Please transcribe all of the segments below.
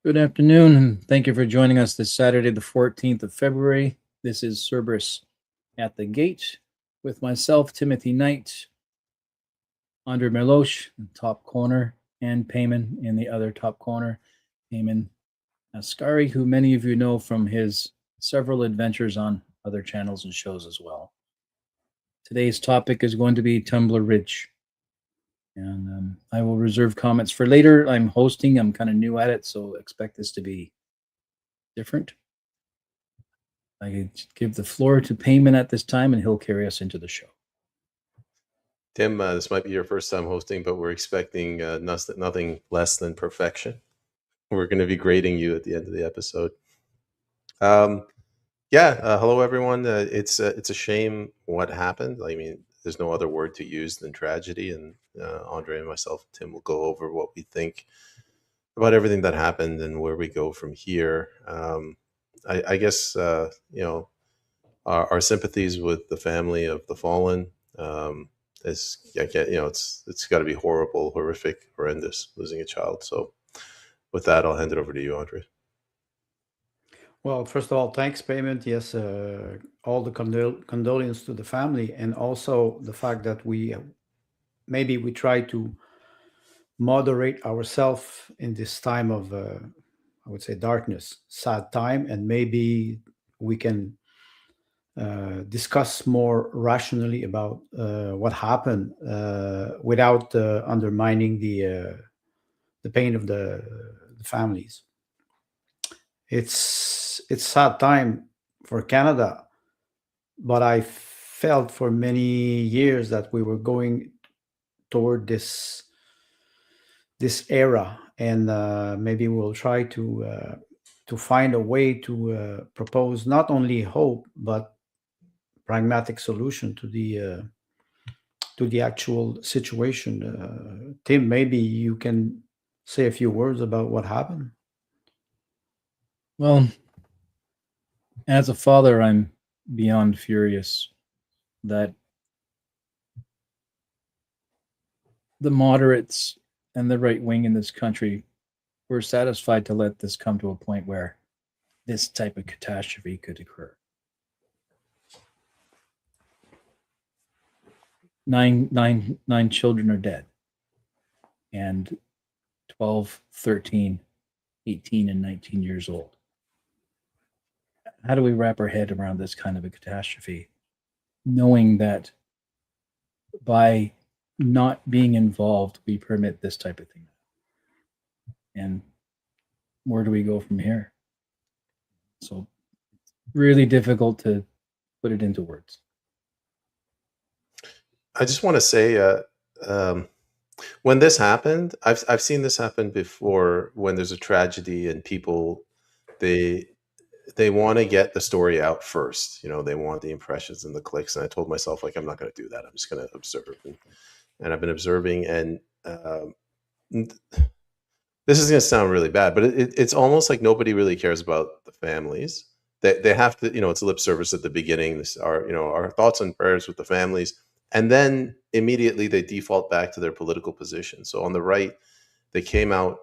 Good afternoon, and thank you for joining us this Saturday, the 14th of February. This is Cerberus at the Gate with myself, Timothy Knight, André Meloche in the top corner, and Peyman in the other top corner. Peyman Askari, who many of you know from his several adventures on other channels and shows as well. Today's topic is going to be Tumblr Ridge. And I will reserve comments for later. I'm hosting, I'm kind of new at it, so expect this to be different. I give the floor to Peyman at this time, and he'll carry us into the show. Tim, this might be your first time hosting, but we're expecting nothing less than perfection. We're going to be grading you at the end of the episode. Hello everyone. It's a shame what happened. I mean, there's no other word to use than tragedy. And Andre and myself, Tim, will go over what we think about everything that happened and where we go from here. I guess our sympathies with the family of the fallen. It's got to be horrible, horrific, horrendous losing a child. So with that, I'll hand it over to you, Andre. Well, first of all, thanks, Payment. Yes, all the condolence to the family, and also the fact that we try to moderate ourselves in this time of, I would say, darkness, sad time, and maybe we can discuss more rationally about what happened without undermining the pain of the families. It's sad time for Canada, but I felt for many years that we were going toward this era, and maybe we'll try to find a way to propose not only hope but pragmatic solution to the actual situation. Tim, maybe you can say a few words about what happened. Well, as a father, I'm beyond furious that the moderates and the right wing in this country were satisfied to let this come to a point where this type of catastrophe could occur. Nine children are dead, and 12, 13, 18, and 19 years old. How do we wrap our head around this kind of a catastrophe, knowing that by not being involved, we permit this type of thing? And where do we go from here? So it's really difficult to put it into words. I just want to say, when this happened, I've seen this happen before. When there's a tragedy and people they want to get the story out first. You know, they want the impressions and the clicks. And I told myself, like, I'm not going to do that. I'm just going to observe. And I've been observing. And this is going to sound really bad, but it's almost like nobody really cares about the families. They have to, it's lip service at the beginning. This are, our thoughts and prayers with the families. And then immediately they default back to their political position. So on the right, they came out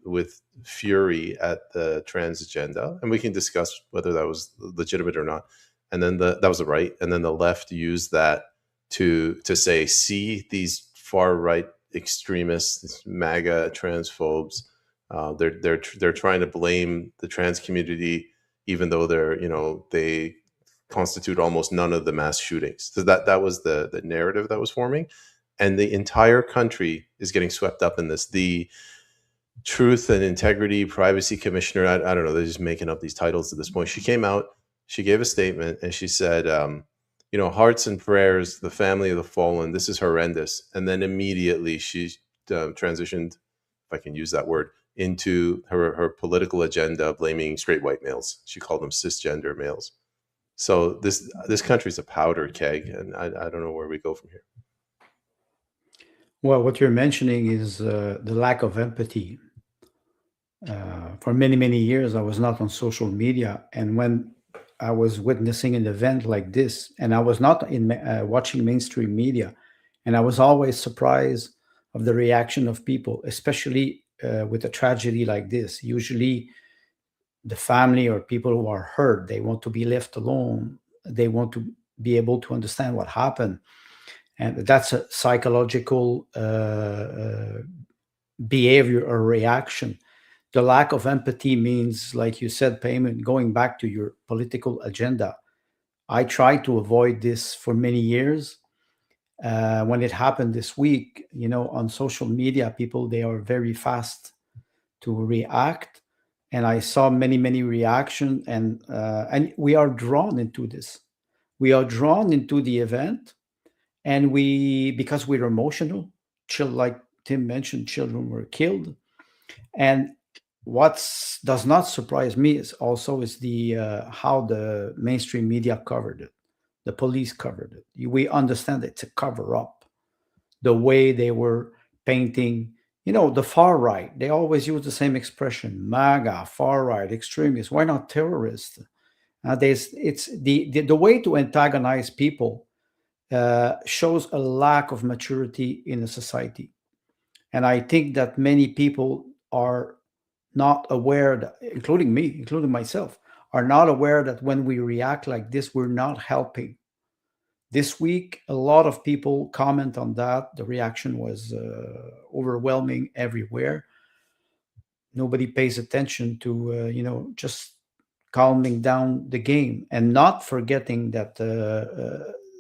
with fury at the trans agenda, and we can discuss whether that was legitimate or not. And then that was the right, and then the left used that to say, see these far right extremists, these MAGA transphobes. They're trying to blame the trans community, even though they constitute almost none of the mass shootings. So that was the narrative that was forming. And the entire country is getting swept up in this. The Truth and Integrity Privacy Commissioner, I don't know, they're just making up these titles at this point. She came out, she gave a statement, and she said, hearts and prayers, the family of the fallen, this is horrendous. And then immediately she transitioned, if I can use that word, into her political agenda, blaming straight white males. She called them cisgender males. So this country's a powder keg, and I don't know where we go from here. Well, what you're mentioning is the lack of empathy. For many, many years, I was not on social media. And when I was witnessing an event like this, and I was not watching mainstream media, and I was always surprised of the reaction of people, especially with a tragedy like this. Usually the family or people who are hurt, they want to be left alone. They want to be able to understand what happened. And that's a psychological behavior or reaction. The lack of empathy means, like you said, Peyman, going back to your political agenda. I tried to avoid this for many years. When it happened this week, on social media, people, they are very fast to react. And I saw many reactions, and we are drawn into this. We are drawn into the event, and because we're emotional, like Tim mentioned, children were killed. And what does not surprise me is the how the mainstream media covered it, the police covered it. We understand it's a cover up. The way they were painting, the far right, they always use the same expression: MAGA, far right, extremists. Why not terrorists? It's the way to antagonize people shows a lack of maturity in a society. And I think that many people are not aware that, including me, including myself, are not aware that when we react like this, we're not helping. This week, a lot of people comment on that. The reaction was overwhelming everywhere. Nobody pays attention to, just calming down the game and not forgetting that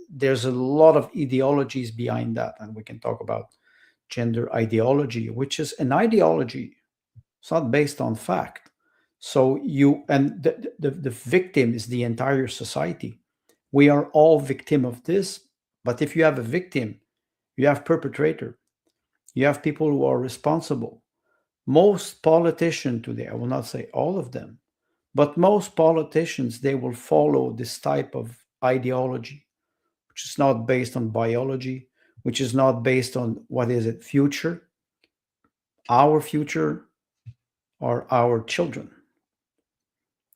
there's a lot of ideologies behind that. And we can talk about gender ideology, which is an ideology. It's not based on fact. So the victim is the entire society. We are all victim of this. But if you have a victim, you have perpetrator. You have people who are responsible. Most politicians today, I will not say all of them, but most politicians, they will follow this type of ideology, which is not based on biology, which is not based on future, our future, or our children.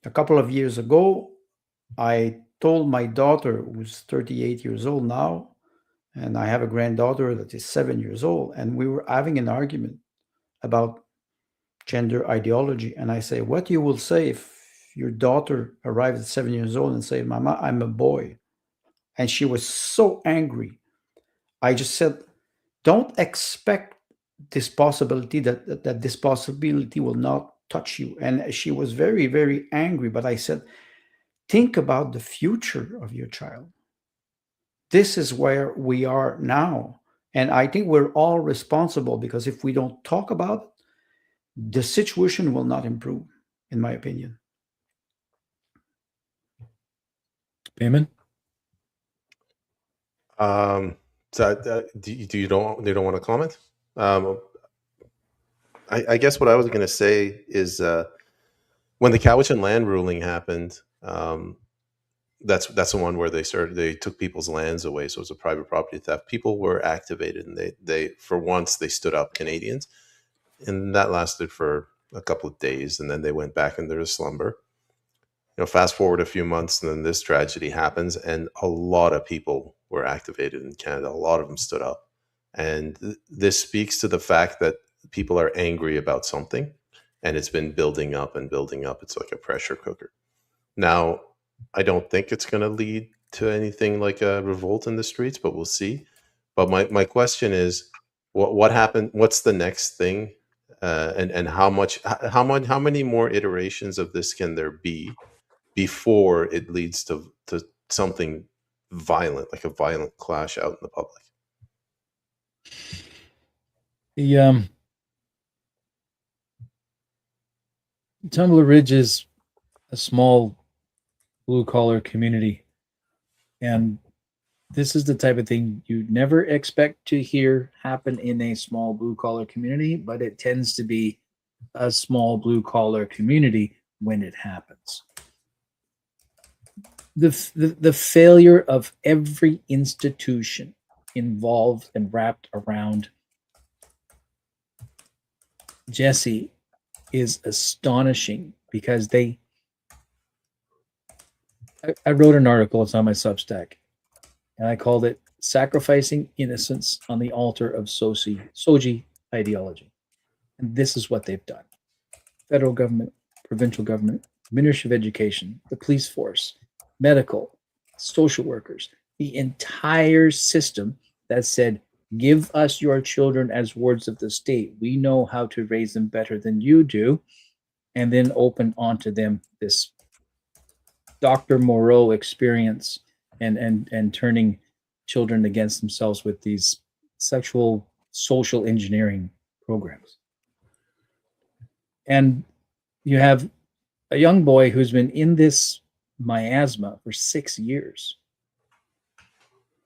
A couple of years ago, I told my daughter, who's 38 years old now, and I have a granddaughter that is 7 years old, and we were having an argument about gender ideology. And I say, what you will say if your daughter arrives at 7 years old and say, Mama, I'm a boy? And she was so angry. I just said, don't expect this possibility that this possibility will not touch you. And she was very, very angry. But I said, think about the future of your child. This is where we are now. And I think we're all responsible, because if we don't talk about it, the situation will not improve, in my opinion. Peyman? So you don't want to comment? I guess what I was going to say is when the Cowichan land ruling happened, that's the one where they took people's lands away, so it was a private property theft. People were activated, and they for once they stood up, Canadians, and that lasted for a couple of days, and then they went back into their slumber. Fast forward a few months, and then this tragedy happens, and a lot of people were activated in Canada. A lot of them stood up, and this speaks to the fact that people are angry about something, and it's been building up and building up. It's like a pressure cooker. Now, I don't think it's going to lead to anything like a revolt in the streets, but we'll see. But my question is, what happened? What's the next thing? And how many more iterations of this can there be before it leads to something violent, like a violent clash out in the public? The Tumbler Ridge is a small blue-collar community, and this is the type of thing you never expect to hear happen in a small blue-collar community, but it tends to be a small blue-collar community when it happens. The failure of every institution involved and wrapped around Jesse is astonishing, because I wrote an article, it's on my Substack, and I called it Sacrificing Innocence on the Altar of Soji Ideology. And this is what they've done. Federal government, provincial government, Ministry of Education, the police force, medical, social workers, the entire system that said, give us your children as wards of the state. We know how to raise them better than you do. And then open onto them this Dr. Moreau experience and turning children against themselves with these sexual social engineering programs. And you have a young boy who's been in this miasma for 6 years.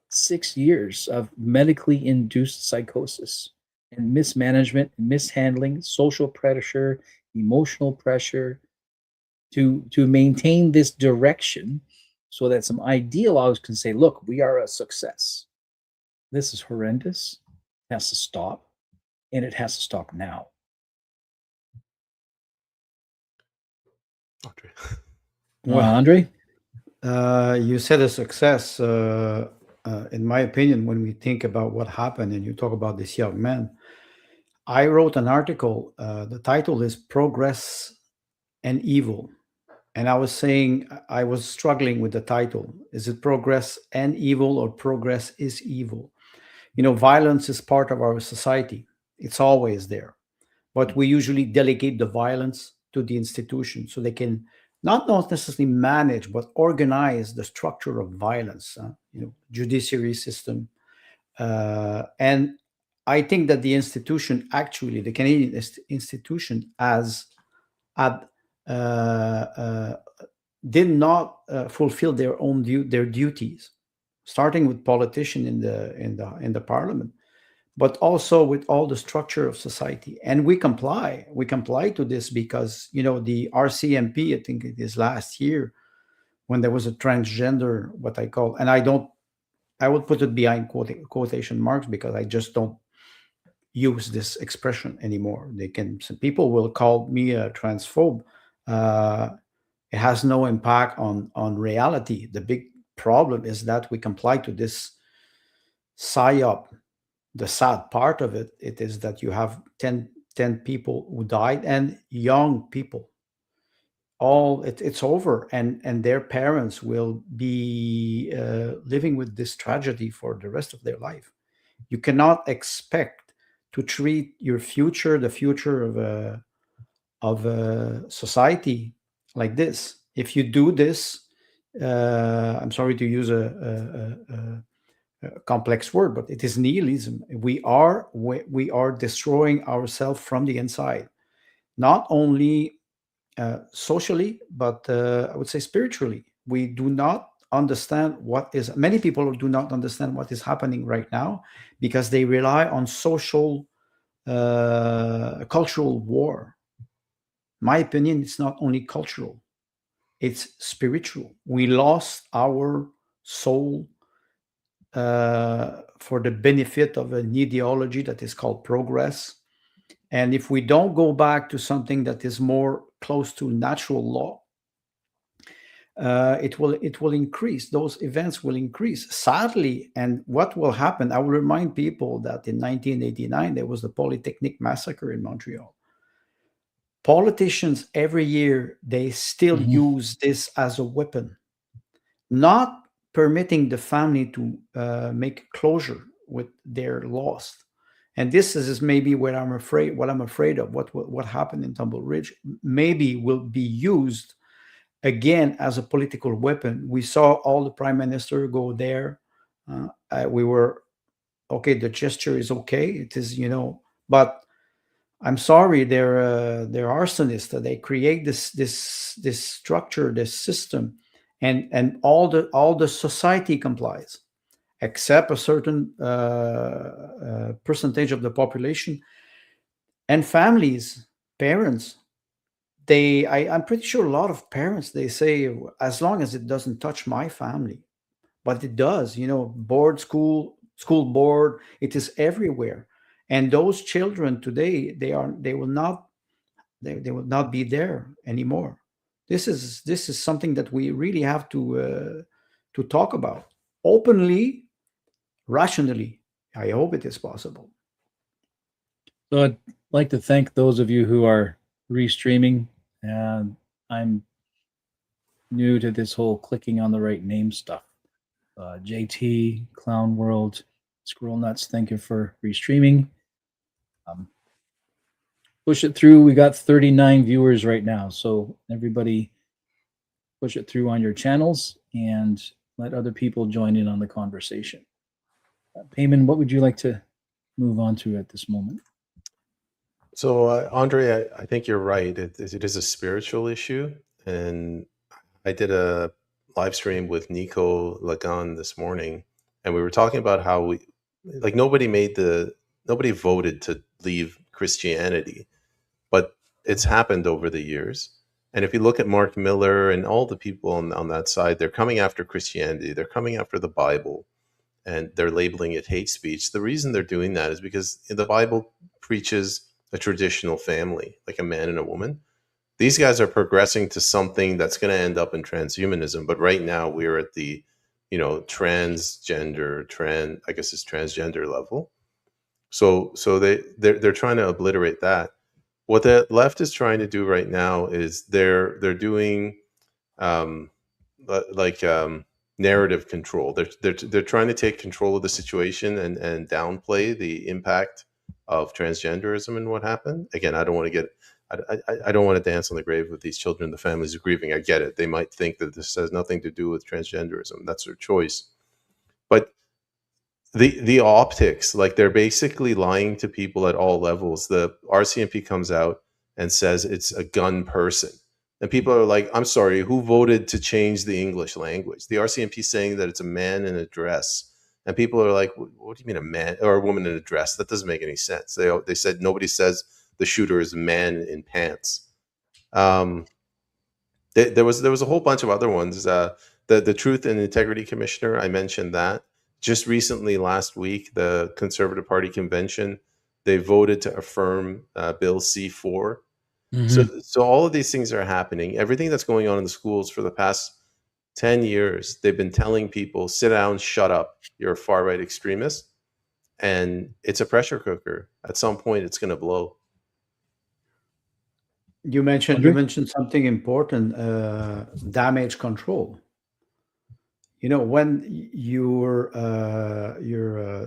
6 years of medically induced psychosis and mismanagement, mishandling, social pressure, emotional pressure to maintain this direction so that some ideologues can say, look, we are a success. This is horrendous. It has to stop, and it has to stop now. Andre. Andre? You said a success. In my opinion, when we think about what happened and you talk about this young man, I wrote an article. The title is Progress and Evil. And I was saying, I was struggling with the title. Is it progress and evil or progress is evil? Violence is part of our society. It's always there. But we usually delegate the violence to the institution so they can not necessarily manage, but organize the structure of violence, judiciary system. And I think that the institution, actually, the Canadian institution did not fulfill their duties, starting with politicians in the parliament, but also with all the structure of society. And we comply to this because the RCMP, I think it is last year, when there was a transgender, what I call, and I would put it behind quotation marks because I just don't use this expression anymore. Some people will call me a transphobe. It has no impact on reality. The big problem is that we comply to this PSYOP. The sad part of it is that you have 10 people who died and young people. It's over, and their parents will be living with this tragedy for the rest of their life. You cannot expect to treat your future, the future of a society, like this. If you do this, I'm sorry to use a complex word, but it is nihilism. We are destroying ourselves from the inside, not only socially, but I would say spiritually. We do not understand many people do not understand what is happening right now because they rely on social cultural war. My opinion, it's not only cultural, it's spiritual. We lost our soul for the benefit of an ideology that is called progress. And if we don't go back to something that is more close to natural law, it will increase. Those events will increase, sadly. And what will happen, I will remind people that in 1989, there was the Polytechnic massacre in Montreal. Politicians every year, they still use this as a weapon, not permitting the family to make closure with their loss. And this is maybe what I'm afraid of. What happened in Tumble Ridge maybe will be used again as a political weapon. We saw all the prime minister go there. We were okay. The gesture is okay. It is, but I'm sorry, they're arsonists. They create this structure, this system, and all the society complies, except a certain percentage of the population and families, parents. I'm pretty sure a lot of parents, they say, as long as it doesn't touch my family, but it does. Board school board, it is everywhere. And those children today, they will not be there anymore. This is something that we really have to talk about openly, rationally. I hope it is possible. So like to thank those of you who are restreaming. And I'm new to this whole clicking on the right name stuff. JT, Clown World, Squirrel Nuts, thank you for restreaming. Push it through. We got 39 viewers right now. So everybody push it through on your channels and let other people join in on the conversation. Peyman, what would you like to move on to at this moment? So, Andre, I think you're right. It is a spiritual issue. And I did a live stream with Nico Lagan this morning, and we were talking about how nobody voted to leave Christianity, but it's happened over the years. And if you look at Mark Miller and all the people on that side, they're coming after Christianity, they're coming after the Bible, and they're labeling it hate speech. The reason they're doing that is because the Bible preaches a traditional family, like a man and a woman. These guys are progressing to something that's going to end up in transhumanism. But right now we're at the, transgender level. So they're trying to obliterate that. What the left is trying to do right now is they're doing narrative control. They're trying to take control of the situation and downplay the impact of transgenderism and what happened. Again, I don't want to dance on the grave of these children, the families are grieving. I get it. They might think that this has nothing to do with transgenderism. That's their choice. But the optics, like, they're basically lying to people at all levels. The RCMP comes out and says it's a gun person. And people are like, I'm sorry, who voted to change the English language? The RCMP is saying that it's a man in a dress. And people are like, what do you mean a man or a woman in a dress? That doesn't make any sense. They said nobody says the shooter is a man in pants. There was a whole bunch of other ones. The Truth and Integrity Commissioner, I mentioned that. Just recently, last week, the Conservative Party convention, they voted to affirm Bill C-4. Mm-hmm. So all of these things are happening. Everything that's going on in the schools for the past 10 years, they've been telling people, sit down, shut up. You're a far-right extremist. And it's a pressure cooker. At some point, it's going to blow. You mentioned something important, damage control. When your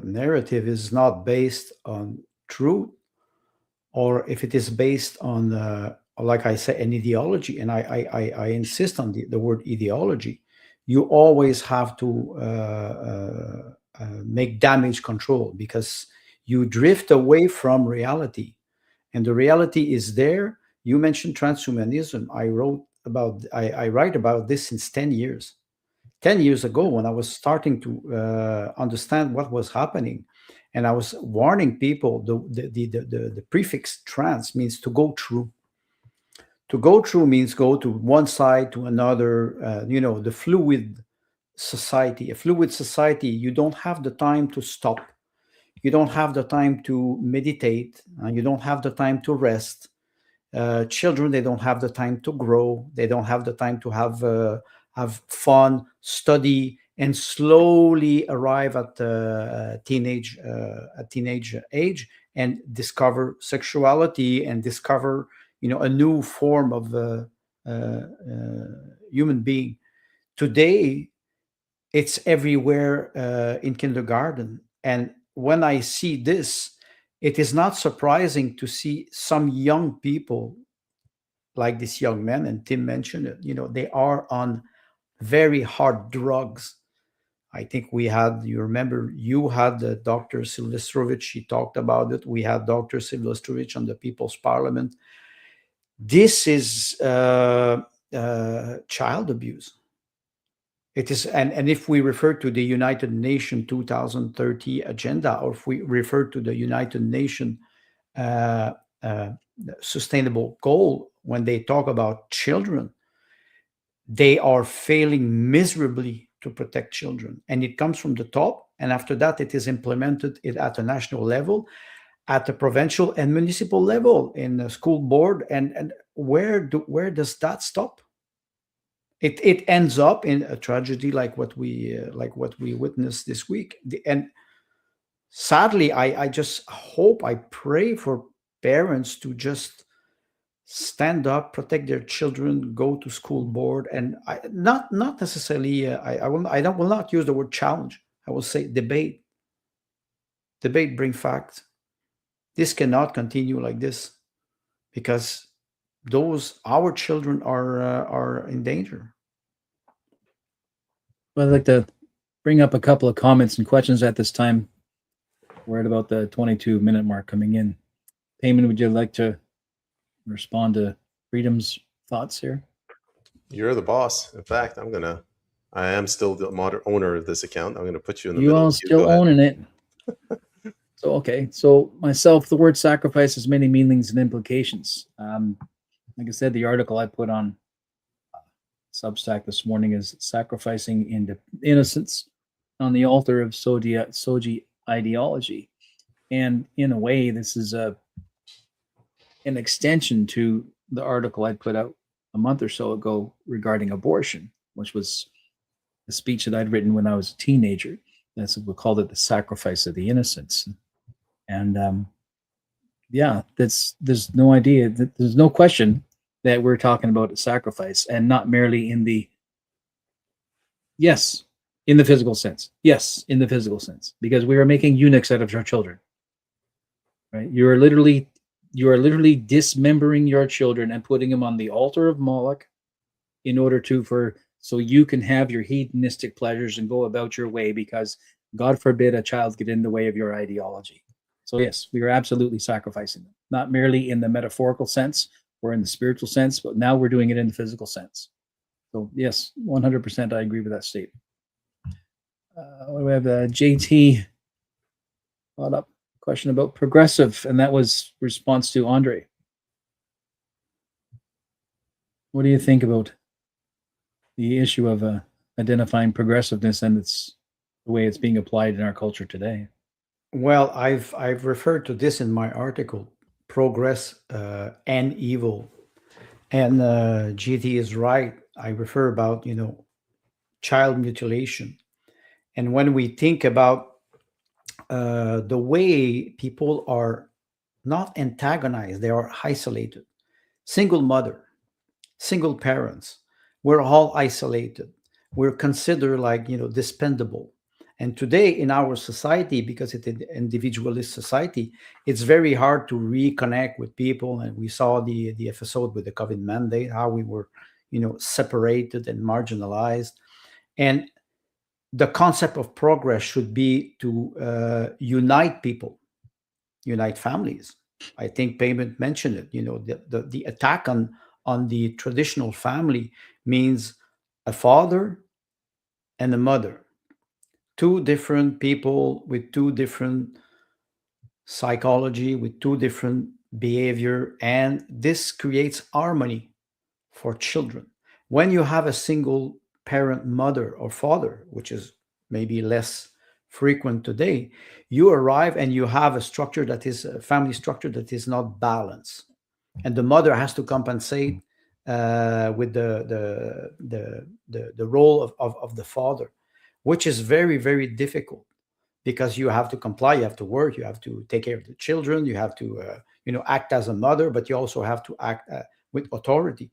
narrative is not based on truth, or if it is based on, like I say, an ideology, and I insist on the word ideology, you always have to make damage control, because you drift away from reality, and the reality is there. You mentioned transhumanism. I write about this since 10 years. 10 years ago, when I was starting to understand what was happening, and I was warning people, the prefix trans means to go through. To go through means go to one side to another, the fluid society. A fluid society, you don't have the time to stop. You don't have the time to meditate. You don't have the time to rest. Children, they don't have the time to grow. They don't have the time to have fun, study, and slowly arrive at teenage age and discover sexuality and discover a new form of human being. Today, it's everywhere in kindergarten, and when I see this, it is not surprising to see some young people like this young man, and Tim mentioned it, they are on very hard drugs. I think you remember, you had Dr. Silvestrovich, he talked about it. We had Dr. Silvestrovich on the People's Parliament. This is child abuse. It is, and if we refer to the United Nations 2030 agenda, or if we refer to the United Nations sustainable goal, when they talk about children, they are failing miserably to protect children. And it comes from the top, and after that, it is implemented at a national level, at the provincial and municipal level, in the school board. And where does that stop? It ends up in a tragedy like what we witnessed this week. And sadly, I just hope, I pray for parents to just stand up, protect their children, go to school board, and not necessarily. I will not use the word challenge. I will say debate. Debate, bring facts. This cannot continue like this, because our children are in danger. Well, I'd like to bring up a couple of comments and questions at this time. We're at about the 22-minute mark coming in. Peyman, would you like to respond to Freedom's thoughts here? You're the boss. In fact, I am still the owner of this account. I'm going to put you in the You middle. all still owning it. So, okay. So myself, the word sacrifice has many meanings and implications. Like I said, the article I put on Substack this morning is sacrificing into innocence on the altar of Soji ideology. And in a way, this is an extension to the article I put out a month or so ago regarding abortion, which was a speech that I'd written when I was a teenager. We called it the sacrifice of the innocents. And there's no idea, there's no question that we're talking about a sacrifice, and not merely in the physical sense. Yes, in the physical sense, because we are making eunuchs out of our children. Right? You are literally dismembering your children and putting them on the altar of Moloch in order so you can have your hedonistic pleasures and go about your way, because God forbid a child get in the way of your ideology. So yes, we are absolutely sacrificing them, not merely in the metaphorical sense or in the spiritual sense, but now we're doing it in the physical sense. So yes, 100% I agree with that statement. We have JT brought up a question about progressive, and that was response to André. What do you think about the issue of identifying progressiveness and the way it's being applied in our culture today? Well, I've referred to this in my article, progress and evil. And GT is right. I refer about, child mutilation. And when we think about the way people are not antagonized, they are isolated. Single mother, single parents, we're all isolated. We're considered like, dispendable. And today in our society, because it's an individualist society, it's very hard to reconnect with people. And we saw the episode with the COVID mandate, how we were, separated and marginalized. And the concept of progress should be to unite people, unite families. I think Peyman mentioned it. The attack on the traditional family means a father and a mother. Two different people with two different psychology, with two different behavior, and this creates harmony for children. When you have a single parent mother or father, which is maybe less frequent today, you arrive and you have a structure that is a family structure that is not balanced, and the mother has to compensate with the role of the father, which is very, very difficult, because you have to comply, you have to work, you have to take care of the children, you have to act as a mother, but you also have to act with authority.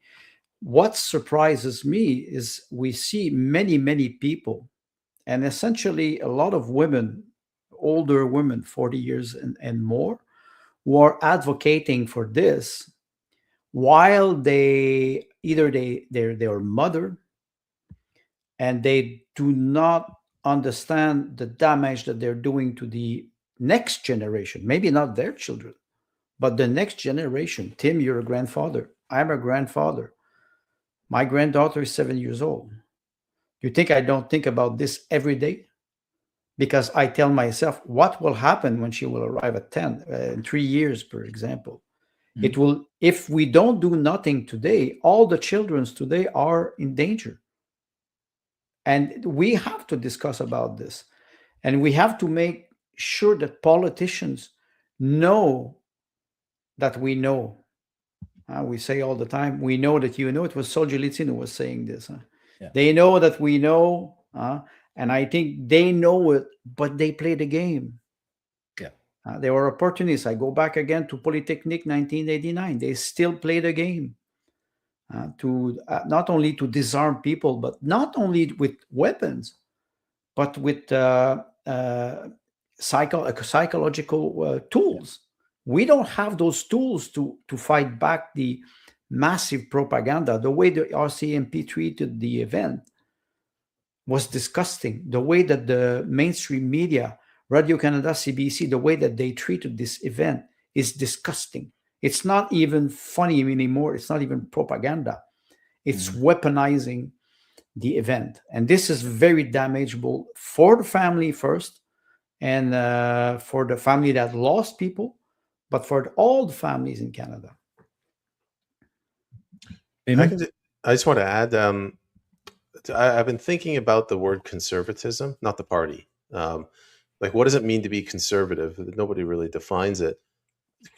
What surprises me is we see many, many people, and essentially a lot of women, older women, 40 years and more, who are advocating for this, while they're mother, and they do not understand the damage that they're doing to the next generation. Maybe not their children, but the next generation. Tim, you're a grandfather. I'm a grandfather. My granddaughter is 7 years old. You think I don't think about this every day? Because I tell myself, what will happen when she will arrive at 10, in 3 years, for example? Mm-hmm. It will, if we don't do nothing today, all the children today are in danger. And we have to discuss about this. And we have to make sure that politicians know that we know. We say all the time, we know that you know. It was Solzhenitsyn who was saying this. Yeah. They know that we know. And I think they know it, but they play the game. Yeah. They were opportunists. I go back again to Polytechnic 1989. They still play the game to not only to disarm people, but not only with weapons, but with psychological tools. We don't have those tools to fight back the massive propaganda. The way the RCMP treated the event was disgusting. The way that the mainstream media, Radio-Canada, CBC, the way that they treated this event is disgusting. It's not even funny anymore. It's not even propaganda. It's weaponizing the event. And this is very damageable for the family first, and for the family that lost people, but for all the families in Canada. I just want to add, I've been thinking about the word conservatism, not the party. Like, what does it mean to be conservative? Nobody really defines it.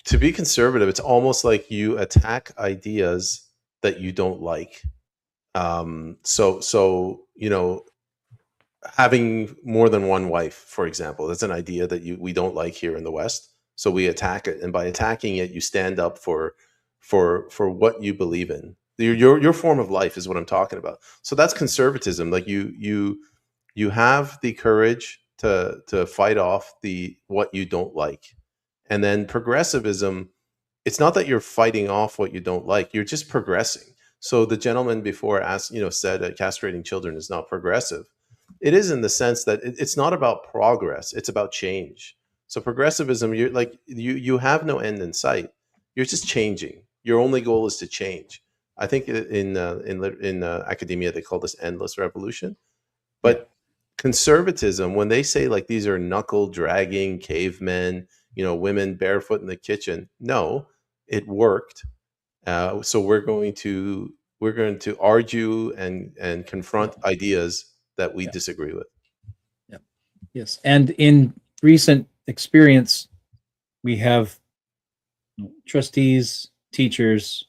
To be conservative, it's almost like you attack ideas that you don't like. So having more than one wife, for example, that's an idea that we don't like here in the West. So we attack it, and by attacking it, you stand up for what you believe in. Your form of life is what I'm talking about. So that's conservatism. Like you have the courage to fight off what you don't like. And then progressivism, it's not that you're fighting off what you don't like, you're just progressing. So the gentleman before said castrating children is not progressive. It is, in the sense that it's not about progress, it's about change. So progressivism, you have no end in sight. You're just changing. Your only goal is to change. I think in academia they call this endless revolution. But conservatism, when they say like these are knuckle dragging cavemen, women barefoot in the kitchen, no, it worked. So we're going to argue and confront ideas that we disagree with. Yeah. Yes. And in recent experience, we have trustees, teachers,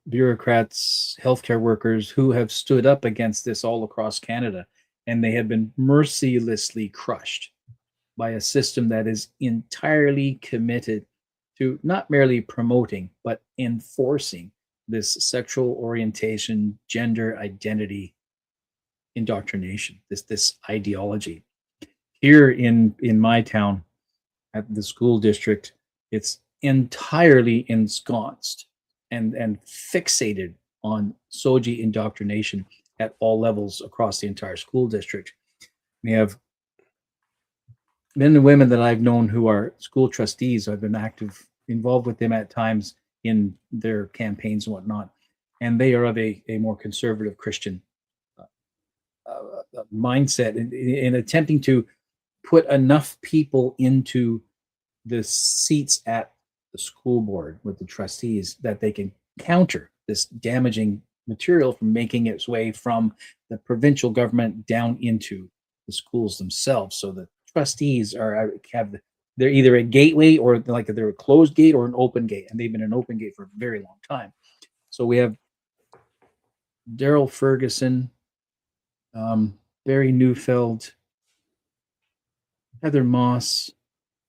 bureaucrats, healthcare workers who have stood up against this all across Canada, and they have been mercilessly crushed by a system that is entirely committed to not merely promoting, but enforcing this sexual orientation, gender identity indoctrination, this ideology. Here in my town, at the school district, it's entirely ensconced and fixated on SOGI indoctrination at all levels across the entire school district. We have men and women that I've known who are school trustees. I've been involved with them at times in their campaigns and whatnot, and they are of a more conservative Christian mindset in attempting to put enough people into the seats at the school board with the trustees that they can counter this damaging material from making its way from the provincial government down into the schools themselves. So the trustees they're either a gateway, or like they're a closed gate or an open gate, and they've been an open gate for a very long time. So we have Daryl Ferguson, Barry Neufeld, Heather Moss,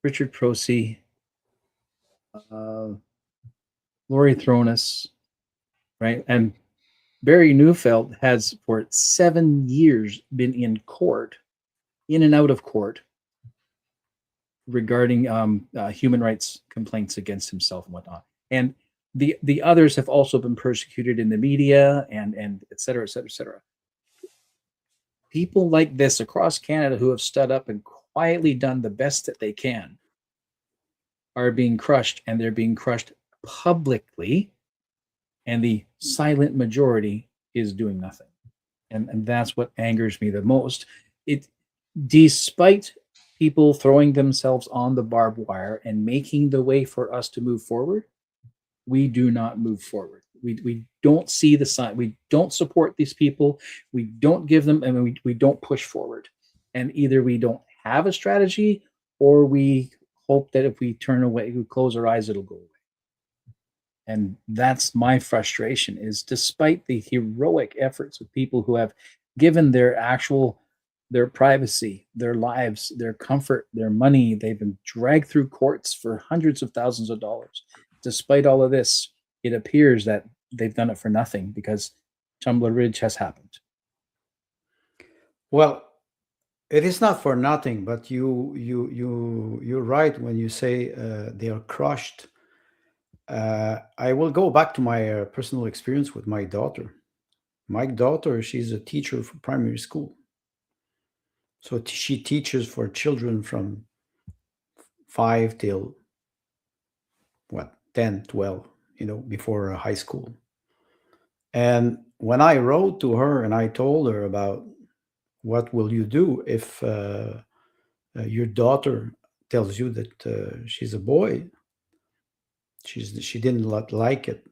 Richard Prosey, Lori Thronis, right? And Barry Neufeld has for 7 years been in court, in and out of court, regarding human rights complaints against himself and whatnot. And the others have also been persecuted in the media and et cetera, et cetera, et cetera. People like this across Canada who have stood up and quietly done the best that they can are being crushed, and they're being crushed publicly, and the silent majority is doing nothing. And that's what angers me the most. Despite people throwing themselves on the barbed wire and making the way for us to move forward, we do not move forward. We don't see the sign. We don't support these people. We don't give them, and we don't push forward. And either we don't have a strategy, or we hope that if we turn away, we close our eyes, it'll go away. And that's my frustration, is despite the heroic efforts of people who have given their actual their privacy, their lives, their comfort, their money. They've been dragged through courts for hundreds of thousands of dollars. Despite all of this, it appears that they've done it for nothing because Tumbler Ridge has happened. Well, it is not for nothing, but you're right when you say they are crushed. I will go back to my personal experience with my daughter. My daughter, she's a teacher for primary school. So she teaches for children from 5 till 10, 12, before high school. And when I wrote to her and I told her about what will you do if your daughter tells you that she's a boy, she didn't like it.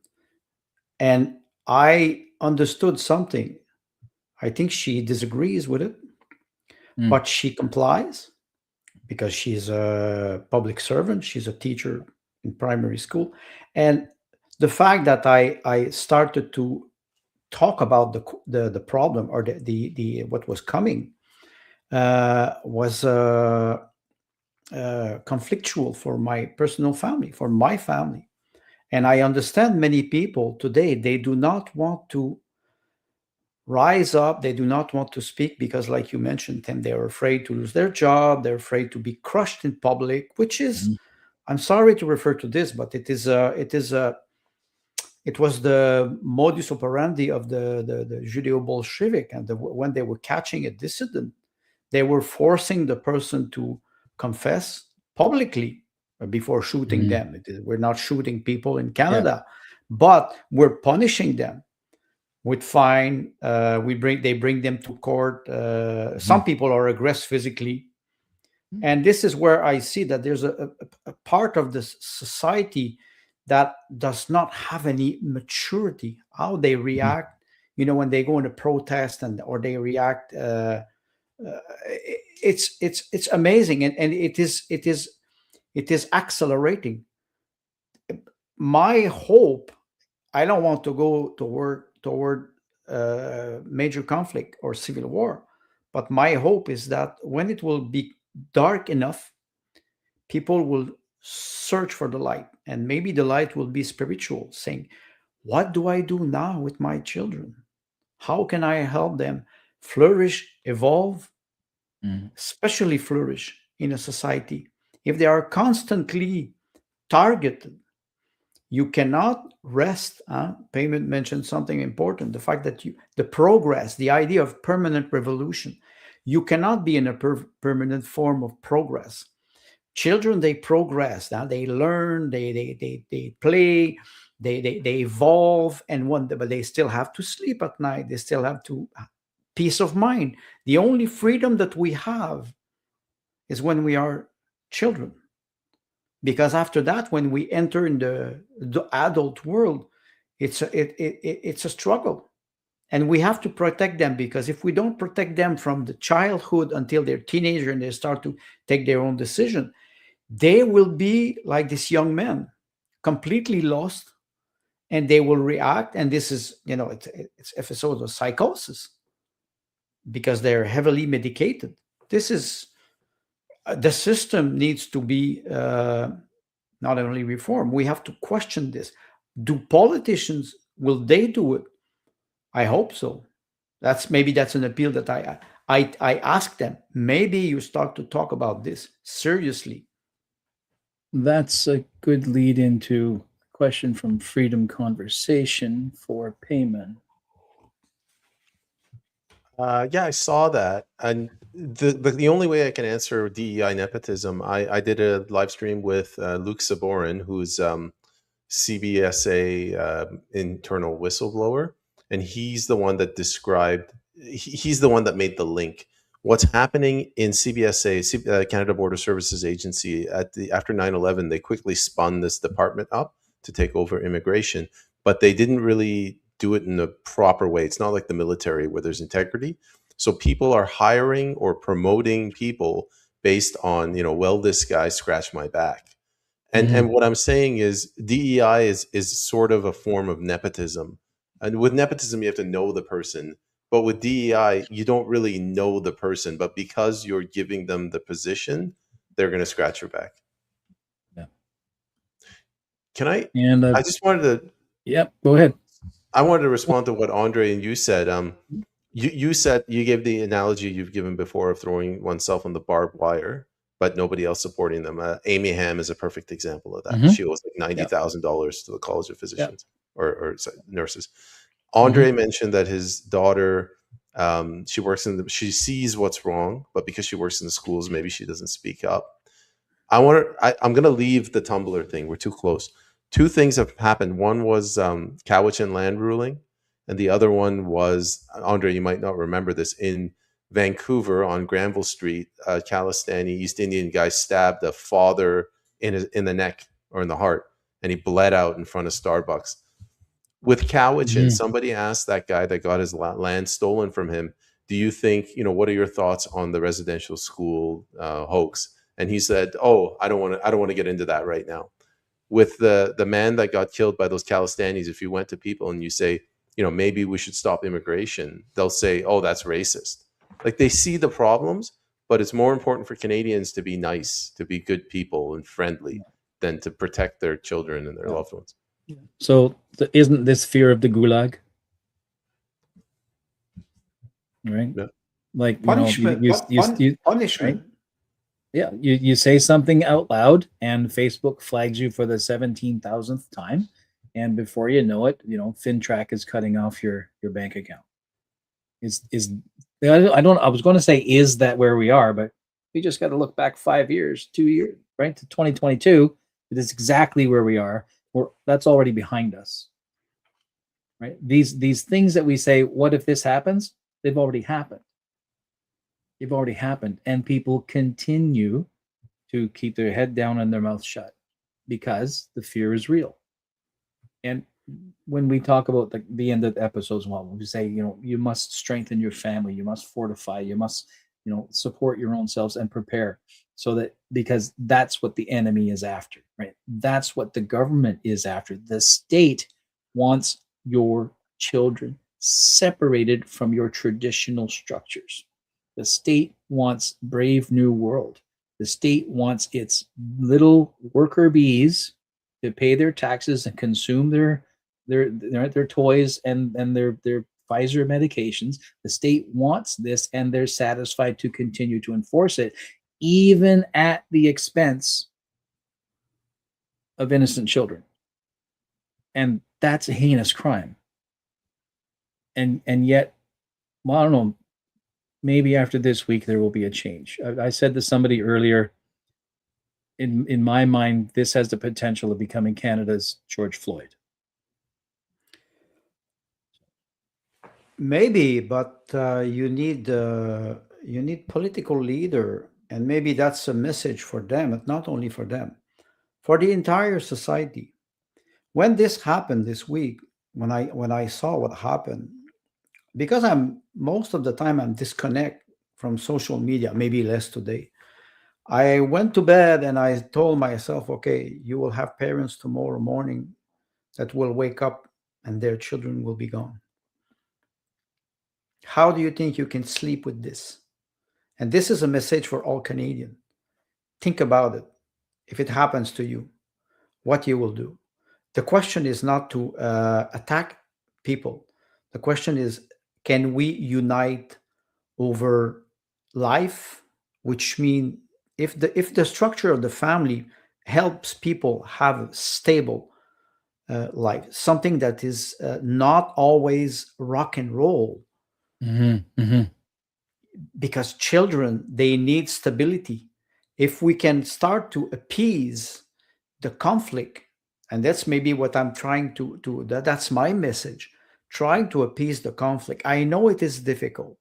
And I understood something. I think she disagrees with it, but she complies because she's a public servant. She's a teacher in primary school. And the fact that I started to talk about the problem or the what was coming was conflictual for my personal family, for my family. And I understand many people today, they do not want to rise up. They do not want to speak because, like you mentioned, Tim, they're afraid to lose their job. They're afraid to be crushed in public, which is, I'm sorry to refer to this, but it was the modus operandi of the Judeo-Bolshevik. And when they were catching a dissident, they were forcing the person to confess publicly before shooting them. We're not shooting people in Canada, but we're punishing them with fine. They bring them to court. Some people are aggressed physically. And this is where I see that there's a part of this society that does not have any maturity, how they react, when they go in a protest or they react. It's amazing. And it is accelerating. My hope, I don't want to go toward major conflict or civil war, but my hope is that when it will be dark enough, people will search for the light, and maybe the light will be spiritual, saying, what do I do now with my children? How can I help them flourish, evolve, especially flourish in a society? If they are constantly targeted, you cannot rest. Peyman mentioned something important, the fact that the progress, the idea of permanent revolution, you cannot be in a permanent form of progress. Children, they progress. They learn, they play, they evolve, but they still have to sleep at night. They still have to peace of mind. The only freedom that we have is when we are children. Because after that, when we enter in the adult world, it's a struggle. And we have to protect them, because if we don't protect them from the childhood until they're teenager and they start to take their own decision, they will be like this young man, completely lost, and they will react. And this is, it's episodes of psychosis because they're heavily medicated. This is, the system needs to be not only reformed. We have to question this. Do politicians, will they do it? I hope so. That's an appeal that I ask them. Maybe you start to talk about this seriously. That's a good lead into a question from Freedom Conversation for Peyman. Yeah, I saw that. And the only way I can answer DEI nepotism, I did a live stream with Luc Saborin, who's CBSA internal whistleblower. And he's the one that he's the one that made the link. What's happening in CBSA, Canada Border Services Agency, after 9/11, they quickly spun this department up to take over immigration, but they didn't really do it in a proper way. It's not like the military where there's integrity. So people are hiring or promoting people based on, well, this guy scratched my back. And what I'm saying is DEI is sort of a form of nepotism. And with nepotism, you have to know the person, But with DEI, you don't really know the person, but because you're giving them the position, they're going to scratch your back. Yeah. Can I? And I just wanted to. Yep. Go ahead. I wanted to respond to what Andre and you said. You said, you gave the analogy you've given before of throwing oneself on the barbed wire, but nobody else supporting them. Amy Ham is a perfect example of that. Mhm. She owes like $90,000 to the College of Physicians or nurses. Mm-hmm. Andre mentioned that his daughter, she works she sees what's wrong, but because she works in the schools, maybe she doesn't speak up. I'm going to leave the Tumblr thing. We're too close. Two things have happened. One was Cowichan land ruling, and the other one was, Andre, you might not remember this, in Vancouver on Granville Street, a Kalistani East Indian guy stabbed a father in the neck or in the heart, and he bled out in front of Starbucks. With Cowichan, somebody asked that guy that got his land stolen from him, do you think, what are your thoughts on the residential school hoax? And he said, "Oh, I don't want to get into that right now." With the man that got killed by those Calistanis, if you went to people and you say, maybe we should stop immigration, they'll say, "Oh, that's racist." Like, they see the problems, but it's more important for Canadians to be nice, to be good people and friendly, than to protect their children and their loved ones. So isn't this fear of the gulag? Right? Yeah. Like, punishment. Punishment. Right? Yeah, you say something out loud and Facebook flags you for the 17,000th time, and before you know it, FinTrack is cutting off your bank account. I was going to say, is that where we are? But we just got to look back 5 years, 2 years, right, to 2022. It is exactly where we are. That's already behind us, right? These things that we say, what if this happens? They've already happened. They've already happened, and people continue to keep their head down and their mouth shut because the fear is real. And when we talk about the end of the episodes, we say, you must strengthen your family, you must fortify, you must, support your own selves and prepare, so that, because that's what the enemy is after, right? That's what the government is after. The state wants your children separated from your traditional structures. The state wants Brave New World. The state wants its little worker bees to pay their taxes and consume their toys and their Pfizer medications. The state wants this, and they're satisfied to continue to enforce it, even at the expense of innocent children. And that's a heinous crime. And yet, well, I don't know, maybe after this week there will be a change. I said to somebody earlier, in my mind, this has the potential of becoming Canada's George Floyd. Maybe, but you need political leader, and maybe that's a message for them, but not only for them, for the entire society. When this happened this week, when I saw what happened, because most of the time I'm disconnect from social media, maybe less today. I went to bed and I told myself, okay, you will have parents tomorrow morning that will wake up and their children will be gone. How do you think you can sleep with this? And this is a message for all Canadians. Think about it. If it happens to you, what you will do. The question is not to attack people. The question is, can we unite over life? Which means if the structure of the family helps people have a stable life, something that is not always rock and roll, because children, they need stability. If we can start to appease the conflict, and that's maybe what I'm trying to that's my message, trying to appease the conflict. I know it is difficult.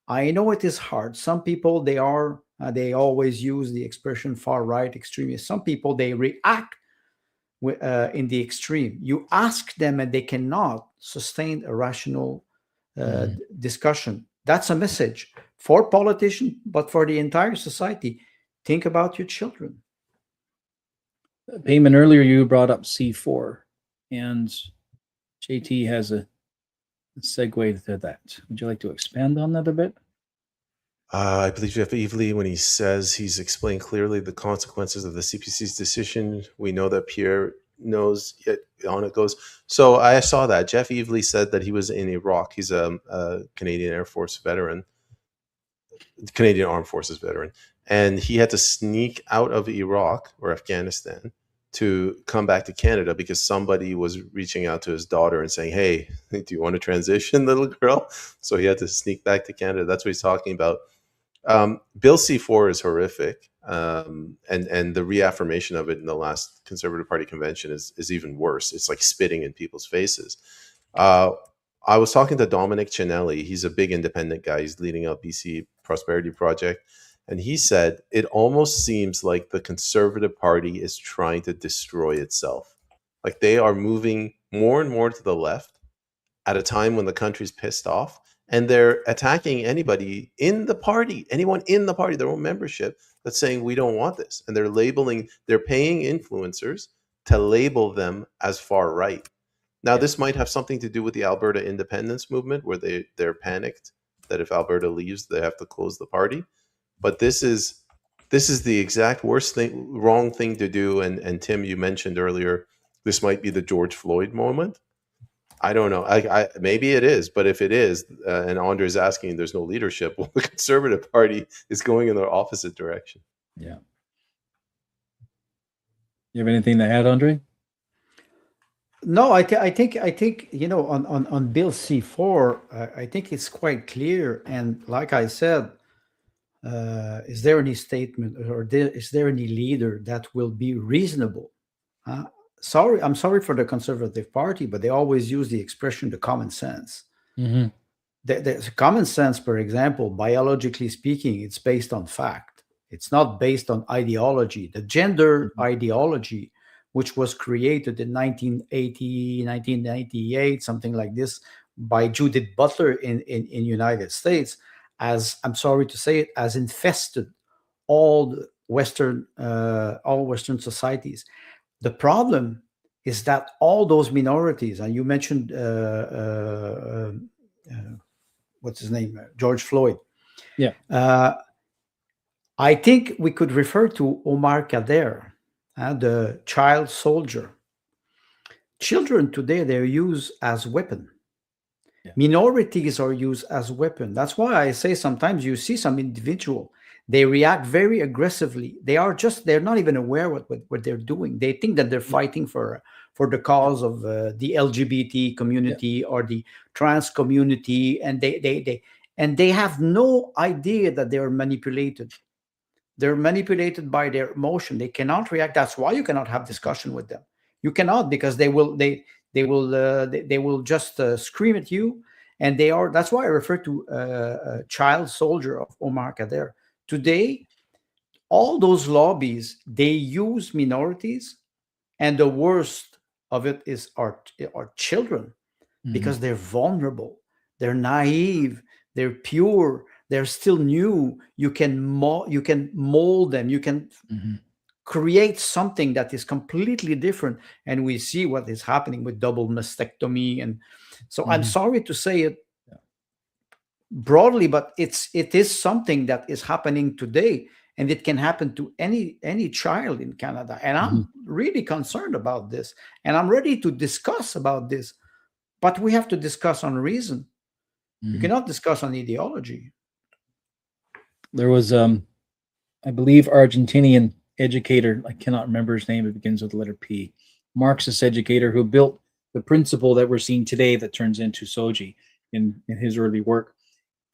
I know it is hard. Some people, they always use the expression far right extremists. Some people, they react in the extreme. You ask them and they cannot sustain a rational discussion. That's a message for politicians, but for the entire society. Think about your children. Peyman, earlier you brought up C4, and JT has a segue to that. Would you like to expand on that a bit? I believe Jeff Evely, when he says he's explained clearly the consequences of the CPC's decision, we know that Pierre knows, yet on it goes. So I saw that. Jeff Evely said that he was in Iraq. He's a Canadian Air Force veteran, Canadian Armed Forces veteran. And he had to sneak out of Iraq or Afghanistan to come back to Canada because somebody was reaching out to his daughter and saying, hey, do you want to transition, little girl? So he had to sneak back to Canada. That's what he's talking about. Bill C4 is horrific, and the reaffirmation of it in the last Conservative Party convention is even worse. It's like spitting in people's faces. I was talking to Dominic Chinelli. He's a big independent guy. He's leading up BC Prosperity Project. And he said, it almost seems like the Conservative Party is trying to destroy itself. Like they are moving more and more to the left at a time when the country's pissed off. And they're attacking anybody in the party, anyone in the party, their own membership, that's saying we don't want this. And they're paying influencers to label them as far right. Now, this might have something to do with the Alberta independence movement, where they're panicked that if Alberta leaves, they have to close the party. But this is the exact wrong thing to do. And Tim, you mentioned earlier, this might be the George Floyd moment. I don't know. Maybe it is, but if it is, and Andre is asking, there's no leadership. Well, the Conservative Party is going in the opposite direction. Yeah. You have anything to add, Andre? No, I think on Bill C4, I think it's quite clear. And like I said, is there any statement or is there any leader that will be reasonable? I'm sorry for the Conservative Party, but they always use the expression the common sense. Mm-hmm. The common sense, for example, biologically speaking, it's based on fact. It's not based on ideology. The gender ideology, which was created in 1980, 1998, something like this, by Judith Butler in United States, as I'm sorry to say it, has infested all Western societies. The problem is that all those minorities, and you mentioned what's his name, George Floyd. Yeah. I think we could refer to Omar Kader, the child soldier. Children today, they're used as weapon. Yeah. Minorities are used as weapon. That's why I say sometimes you see some individual, they react very aggressively. They're not even aware what they're doing. They think that they're fighting for the cause of the LGBT community or the trans community, and they have no idea that they are manipulated. They're manipulated by their emotion. They cannot react. That's why you cannot have discussion with them. You cannot, because they will just scream at you, and they are. That's why I refer to a child soldier of Omar Kader. Today, all those lobbies, they use minorities, and the worst of it is our children, because they're vulnerable, they're naive, they're pure, they're still new. You can mold them, you can create something that is completely different. And we see what is happening with double mastectomy. And so I'm sorry to say it broadly, but it is something that is happening today, and it can happen to any child in Canada. And I'm really concerned about this, and I'm ready to discuss about this, but we have to discuss on reason. You cannot discuss on ideology. There was I believe Argentinian educator, I cannot remember his name, it begins with the letter P, Marxist educator, who built the principle that we're seeing today that turns into Soji in his early work.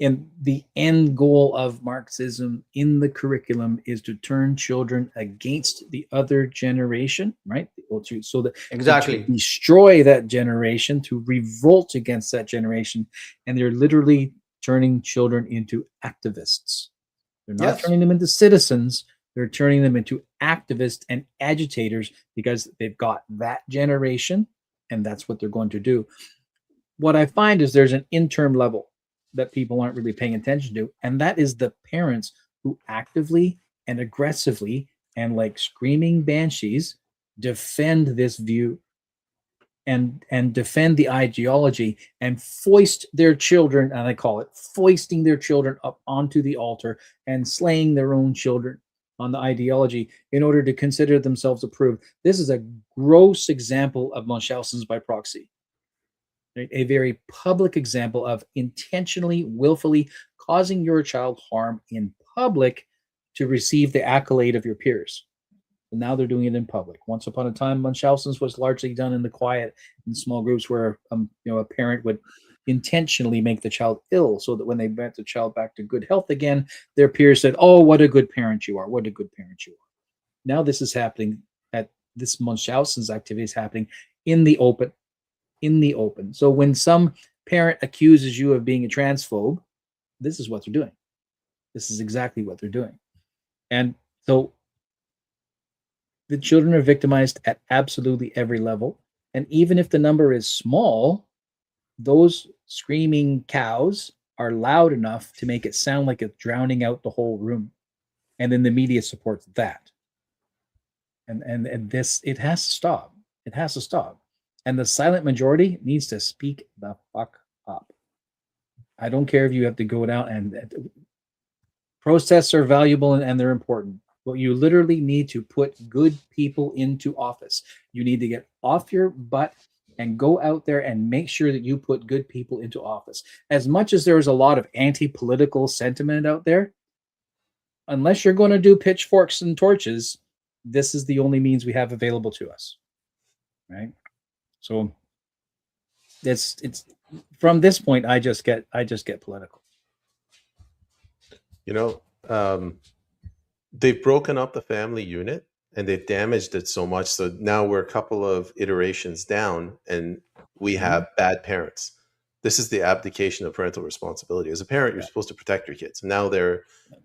And the end goal of Marxism in the curriculum is to turn children against the other generation, right? So that exactly to destroy that generation, to revolt against that generation. And they're literally turning children into activists. They're not turning them into citizens. They're turning them into activists and agitators, because they've got that generation, and that's what they're going to do. What I find is there's an interim level that people aren't really paying attention to, and that is the parents who actively and aggressively and like screaming banshees defend this view. and defend the ideology and foist their children, and I call it foisting their children up onto the altar and slaying their own children on the ideology in order to consider themselves approved. This is a gross example of Munchausen's by proxy, right? A very public example of intentionally, willfully causing your child harm in public to receive the accolade of your peers. And now they're doing it in public. Once upon a time, Munchausen's was largely done in the quiet, in small groups, where a parent would intentionally make the child ill, so that when they brought the child back to good health again, their peers said, "Oh, what a good parent you are! What a good parent you are!" Now this is happening. This Munchausen's activity is happening in the open. In the open. So when some parent accuses you of being a transphobe, this is what they're doing. This is exactly what they're doing. And so the children are victimized at absolutely every level. And even if the number is small, those screaming cows are loud enough to make it sound like it's drowning out the whole room. And then the media supports that. And this, it has to stop. It has to stop. And the silent majority needs to speak the fuck up. I don't care if you have to go down, and protests are valuable and they're important. But you literally need to put good people into office. You need to get off your butt and go out there and make sure that you put good people into office. As much as there is a lot of anti-political sentiment out there, unless you're going to do pitchforks and torches, this is the only means we have available to us, right? So it's from this point, I just get political. They've broken up the family unit and they've damaged it so much. So now we're a couple of iterations down and we have bad parents. This is the abdication of parental responsibility. As a parent, you're supposed to protect your kids. Now they're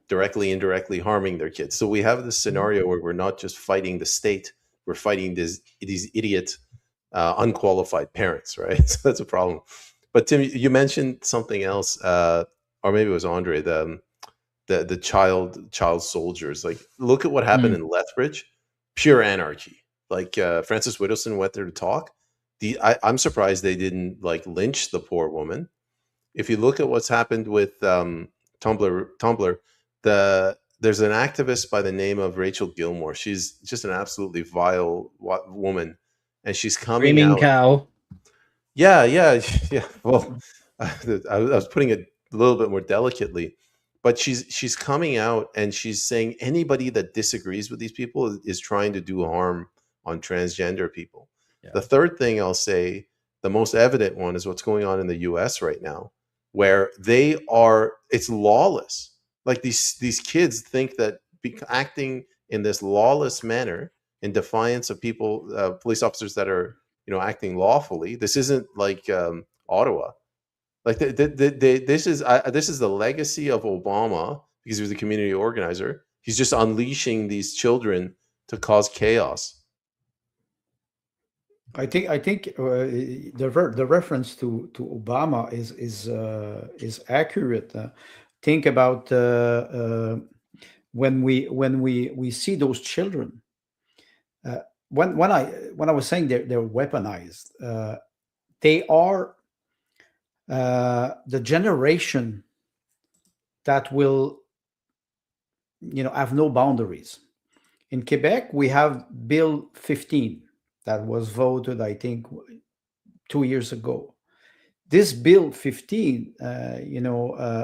directly, indirectly harming their kids. So we have this scenario where we're not just fighting the state, we're fighting these idiot, unqualified parents, right? So that's a problem. But Tim, you mentioned something else, or maybe it was Andre, the child soldiers. Like, look at what happened in Lethbridge. Pure anarchy. Like, Francis Whittleson went there to talk. I'm surprised they didn't lynch the poor woman. If you look at what's happened with Tumblr, there's an activist by the name of Rachel Gilmore. She's just an absolutely vile woman, and she's coming Screaming out. cow. Yeah. Well, I was putting it a little bit more delicately, but she's coming out and she's saying anybody that disagrees with these people is trying to do harm on transgender people. Yeah. The third thing I'll say, the most evident one, is what's going on in the US right now, where it's lawless. Like, these kids think that acting in this lawless manner in defiance of people, police officers that are, acting lawfully. This isn't like Ottawa. Like, this is the legacy of Obama, because he was a community organizer. He's just unleashing these children to cause chaos. I think the reference to Obama is accurate. Think about when we see those children. When I was saying they're weaponized, they are the generation that will, have no boundaries. In Quebec, we have Bill 15 that was voted, I think, 2 years ago. This Bill 15,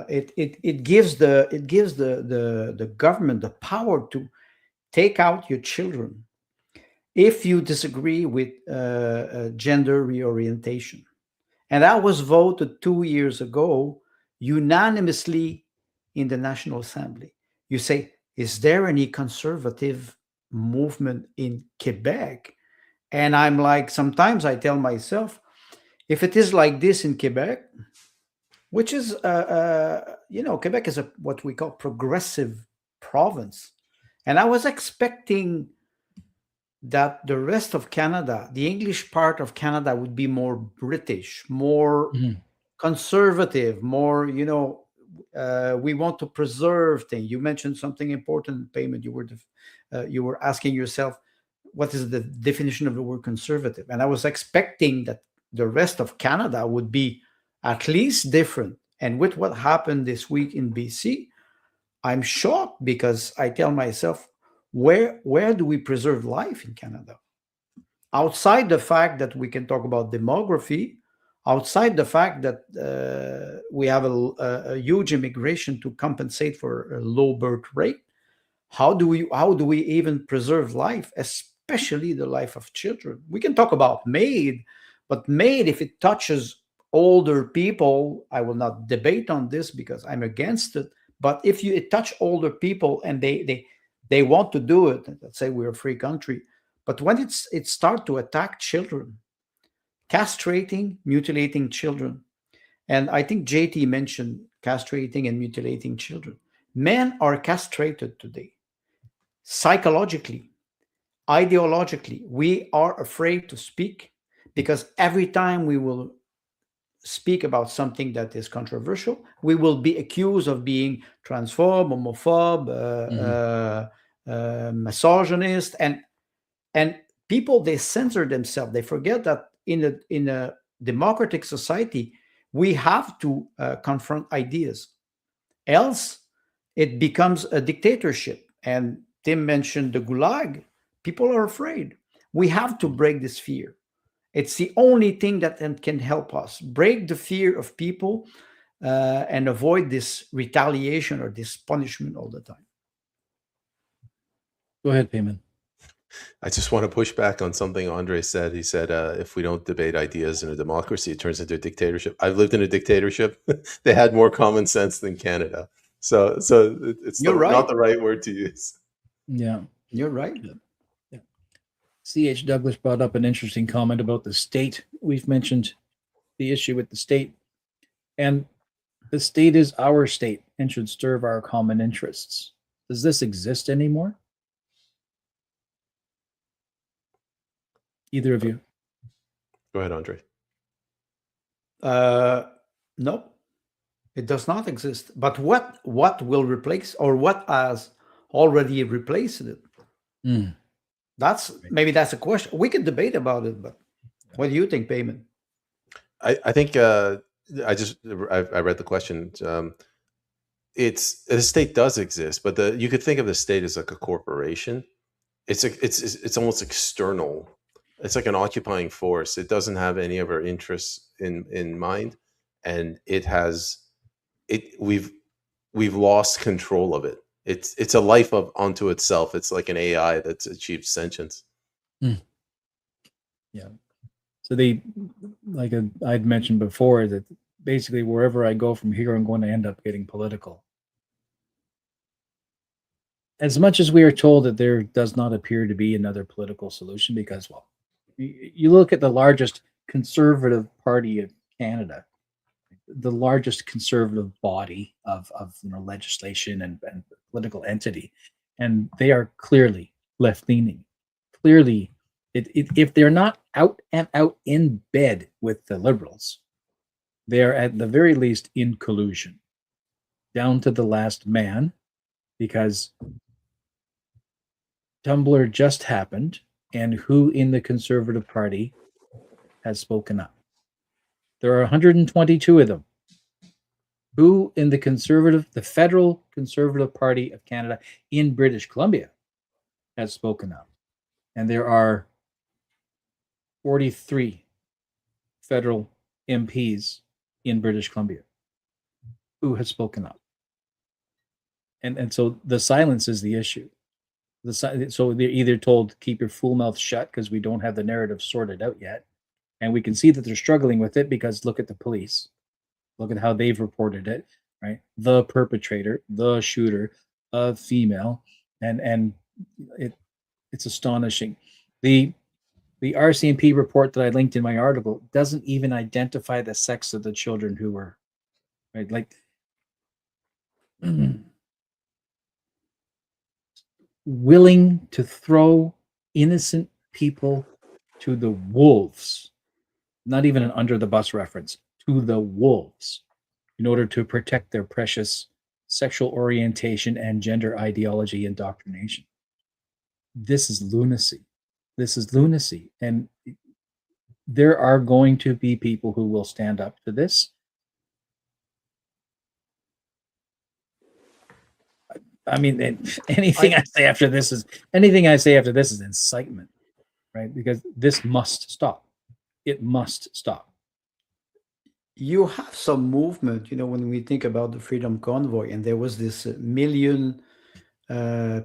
it gives the government the power to take out your children if you disagree with gender reorientation. And that was voted 2 years ago unanimously in the National Assembly. You say, is there any conservative movement in Quebec? And I'm like, sometimes I tell myself, if it is like this in Quebec, which is, Quebec is what we call progressive province. And I was expecting that the rest of Canada, the English part of Canada, would be more British, more conservative, more, we want to preserve things. You mentioned something important, Peyman. You were asking yourself, what is the definition of the word conservative? And I was expecting that the rest of Canada would be at least different. And with what happened this week in BC, I'm shocked, because I tell myself, where do we preserve life in Canada? Outside the fact that we can talk about demography, outside the fact that we have a huge immigration to compensate for a low birth rate, how do we even preserve life, especially the life of children? We can talk about MAID, but MAID, if it touches older people, I will not debate on this because I'm against it. But if it touch older people and they want to do it, let's say we're a free country, but when it start to attack children, castrating, mutilating children, and I think JT mentioned castrating and mutilating children. Men are castrated today. Psychologically, ideologically, we are afraid to speak, because every time we will speak about something that is controversial, we will be accused of being transphobe, homophobe, misogynist, and people, they censor themselves. They forget that in a democratic society, we have to confront ideas. Else, it becomes a dictatorship. And Tim mentioned the Gulag. People are afraid. We have to break this fear. It's the only thing that can help us break the fear of people and avoid this retaliation or this punishment all the time. Go ahead, Peyman. I just want to push back on something Andre said. He said, if we don't debate ideas in a democracy, it turns into a dictatorship. I've lived in a dictatorship. They had more common sense than Canada. So it's not the right word to use. Yeah. You're right. Yeah. C.H. Douglas brought up an interesting comment about the state. We've mentioned the issue with the state. And the state is our state and should serve our common interests. Does this exist anymore? Either of you? Go ahead, Andre. No, it does not exist. But what will replace, or what has already replaced it? Maybe that's a question. We can debate about it, but what do you think, Peyman? I think I read the question. The state does exist, but you could think of the state as like a corporation. It's almost external. It's like an occupying force. It doesn't have any of our interests in mind, and we've lost control of it. It's a life unto itself. It's like an AI that's achieved sentience. Yeah. So I'd mentioned before, that basically wherever I go from here, I'm going to end up getting political. As much as we are told that there does not appear to be another political solution, because, well, you look at the largest conservative party of Canada, the largest conservative body of legislation and political entity, and they are clearly left-leaning. Clearly, if they're not out and out in bed with the Liberals, they are at the very least in collusion, down to the last man, because Tumblr just happened, and who in the Conservative Party has spoken up? There are 122 of them. Who in the Federal Conservative Party of Canada in British Columbia has spoken up? And there are 43 federal MPs in British Columbia who has spoken up. And so the silence is the issue. So they're either told, keep your full mouth shut because we don't have the narrative sorted out yet. And we can see that they're struggling with it, because look at the police. Look at how they've reported it, right? The perpetrator, the shooter, a female, and it's astonishing. The RCMP report that I linked in my article doesn't even identify the sex of the children who were, right? Like, willing to throw innocent people to the wolves, not even an under the bus reference, to the wolves, in order to protect their precious sexual orientation and gender ideology indoctrination. This is lunacy. This is lunacy. And there are going to be people who will stand up to this. I mean, anything I say after this is incitement, right? Because this must stop. It must stop. You have some movement, when we think about the Freedom Convoy, and there was this million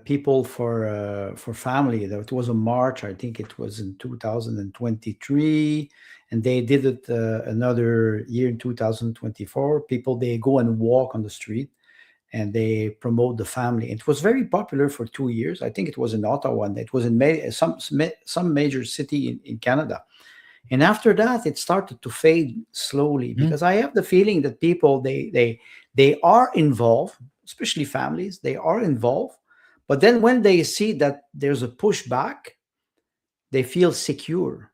people for family. That was a march. I think it was in 2023, and they did it another year in 2024. People, they go and walk on the street, and they promote the family. It was very popular for 2 years. I think it was in Ottawa, and it was in some major city in Canada. And after that, it started to fade slowly, because I have the feeling that people, they are involved, especially families, they are involved. But then when they see that there's a pushback, they feel secure.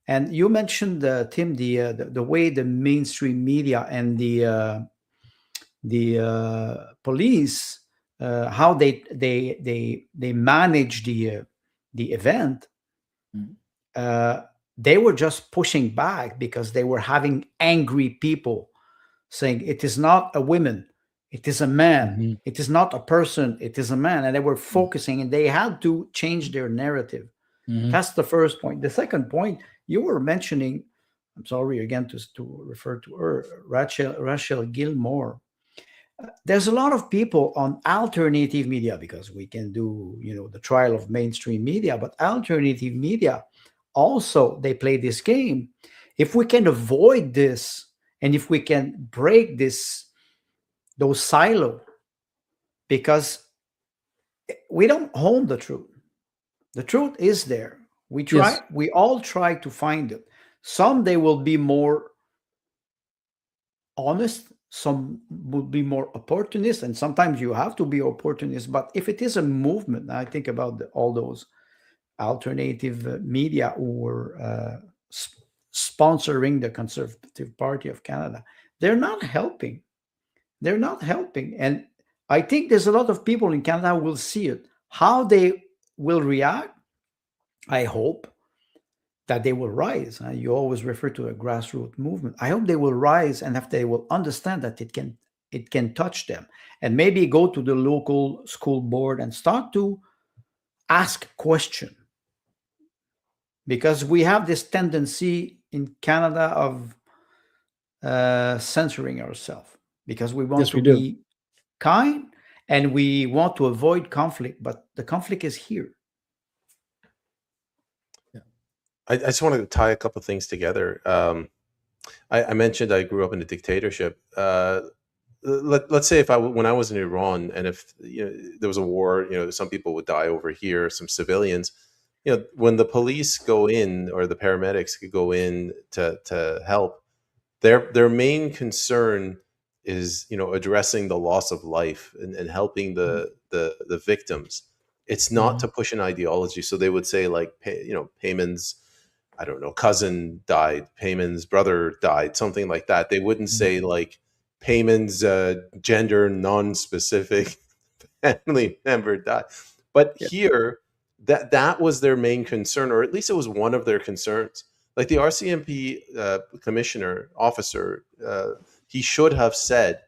And you mentioned, Tim, the way the mainstream media and the police, how they manage the event. They were just pushing back, because they were having angry people saying, it is not a woman, it is a man. It is not a person, it is a man. And they were focusing, and they had to change their narrative. That's the first point. The second point, you were mentioning, I'm sorry again to refer to her, Rachel Gilmore. There's a lot of people on alternative media, because we can do, the trial of mainstream media, but alternative media also, they play this game. If we can avoid this, and if we can break those silos, because we don't own the truth. The truth is there. We all try to find it. Some, they will be more honest, some will be more opportunist, and sometimes you have to be opportunist. But if it is a movement, I think about all those alternative media who were sponsoring the Conservative Party of Canada, they're not helping. They're not helping. And I think there's a lot of people in Canada who will see it. How they will react, I hope that they will rise. You always refer to a grassroots movement. I hope they will rise, and if they will understand that it can touch them, and maybe go to the local school board and start to ask questions. Because we have this tendency in Canada of censoring ourselves, because we want to be kind, and we want to avoid conflict, but the conflict is here. I just wanted to tie a couple of things together. I mentioned I grew up in a dictatorship. Let's say when I was in Iran, and if there was a war, some people would die over here, some civilians. When the police go in, or the paramedics could go in to help, their main concern is addressing the loss of life and helping the victims. It's not to push an ideology. So they would say, like, Peyman's, I don't know, cousin died, Peyman's brother died, something like that. They wouldn't say, like, Peyman's gender non-specific family member died. But here, that was their main concern, or at least it was one of their concerns. Like the RCMP commissioner officer, he should have said,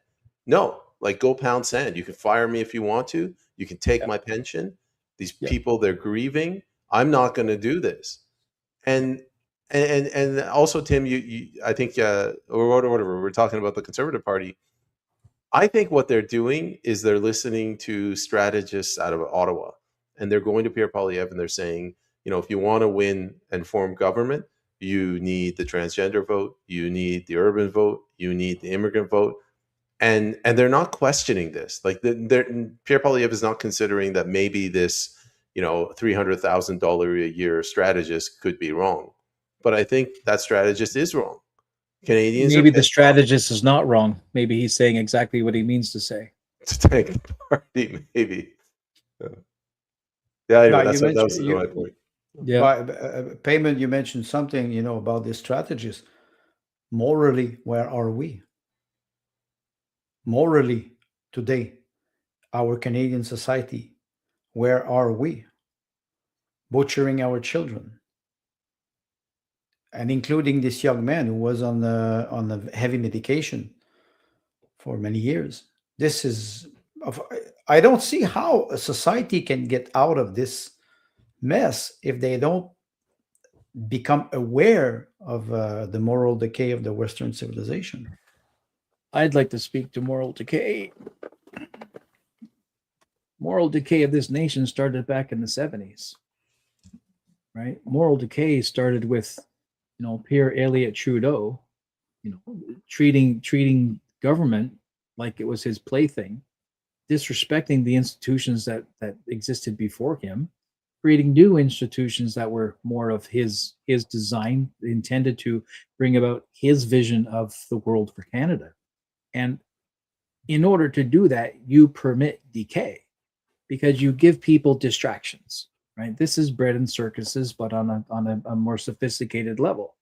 no, like, go pound sand. You can fire me if you want to. You can take my pension. These people, they're grieving. I'm not going to do this. And also, Tim, I think, or whatever, we're talking about the Conservative Party. I think what they're doing is they're listening to strategists out of Ottawa, and they're going to Pierre Poilievre, and they're saying, if you want to win and form government, you need the transgender vote, you need the urban vote, you need the immigrant vote. And they're not questioning this. Like, Pierre Poilievre is not considering that maybe this, $300,000 a year strategist could be wrong. But I think that strategist is wrong. Canadians, maybe the strategist is not wrong. Maybe he's saying exactly what he means to say. To tank the party, maybe. Yeah, anyway, that was my point. Yeah. Peyman, you mentioned something, about the strategist. Morally, where are we? Morally, today, our Canadian society, where are we? butchering our children, and including this young man who was on the heavy medication for many years. This is, I don't see how a society can get out of this mess if they don't become aware of the moral decay of the Western civilization. I'd like to speak to moral decay. Moral decay of this nation started back in the 70s, right? Moral decay started with, Pierre Elliott Trudeau, treating government like it was his plaything, disrespecting the institutions that existed before him, creating new institutions that were more of his design, intended to bring about his vision of the world for Canada. And in order to do that, you permit decay because you give people distractions, right? This is bread and circuses, but on a more sophisticated level.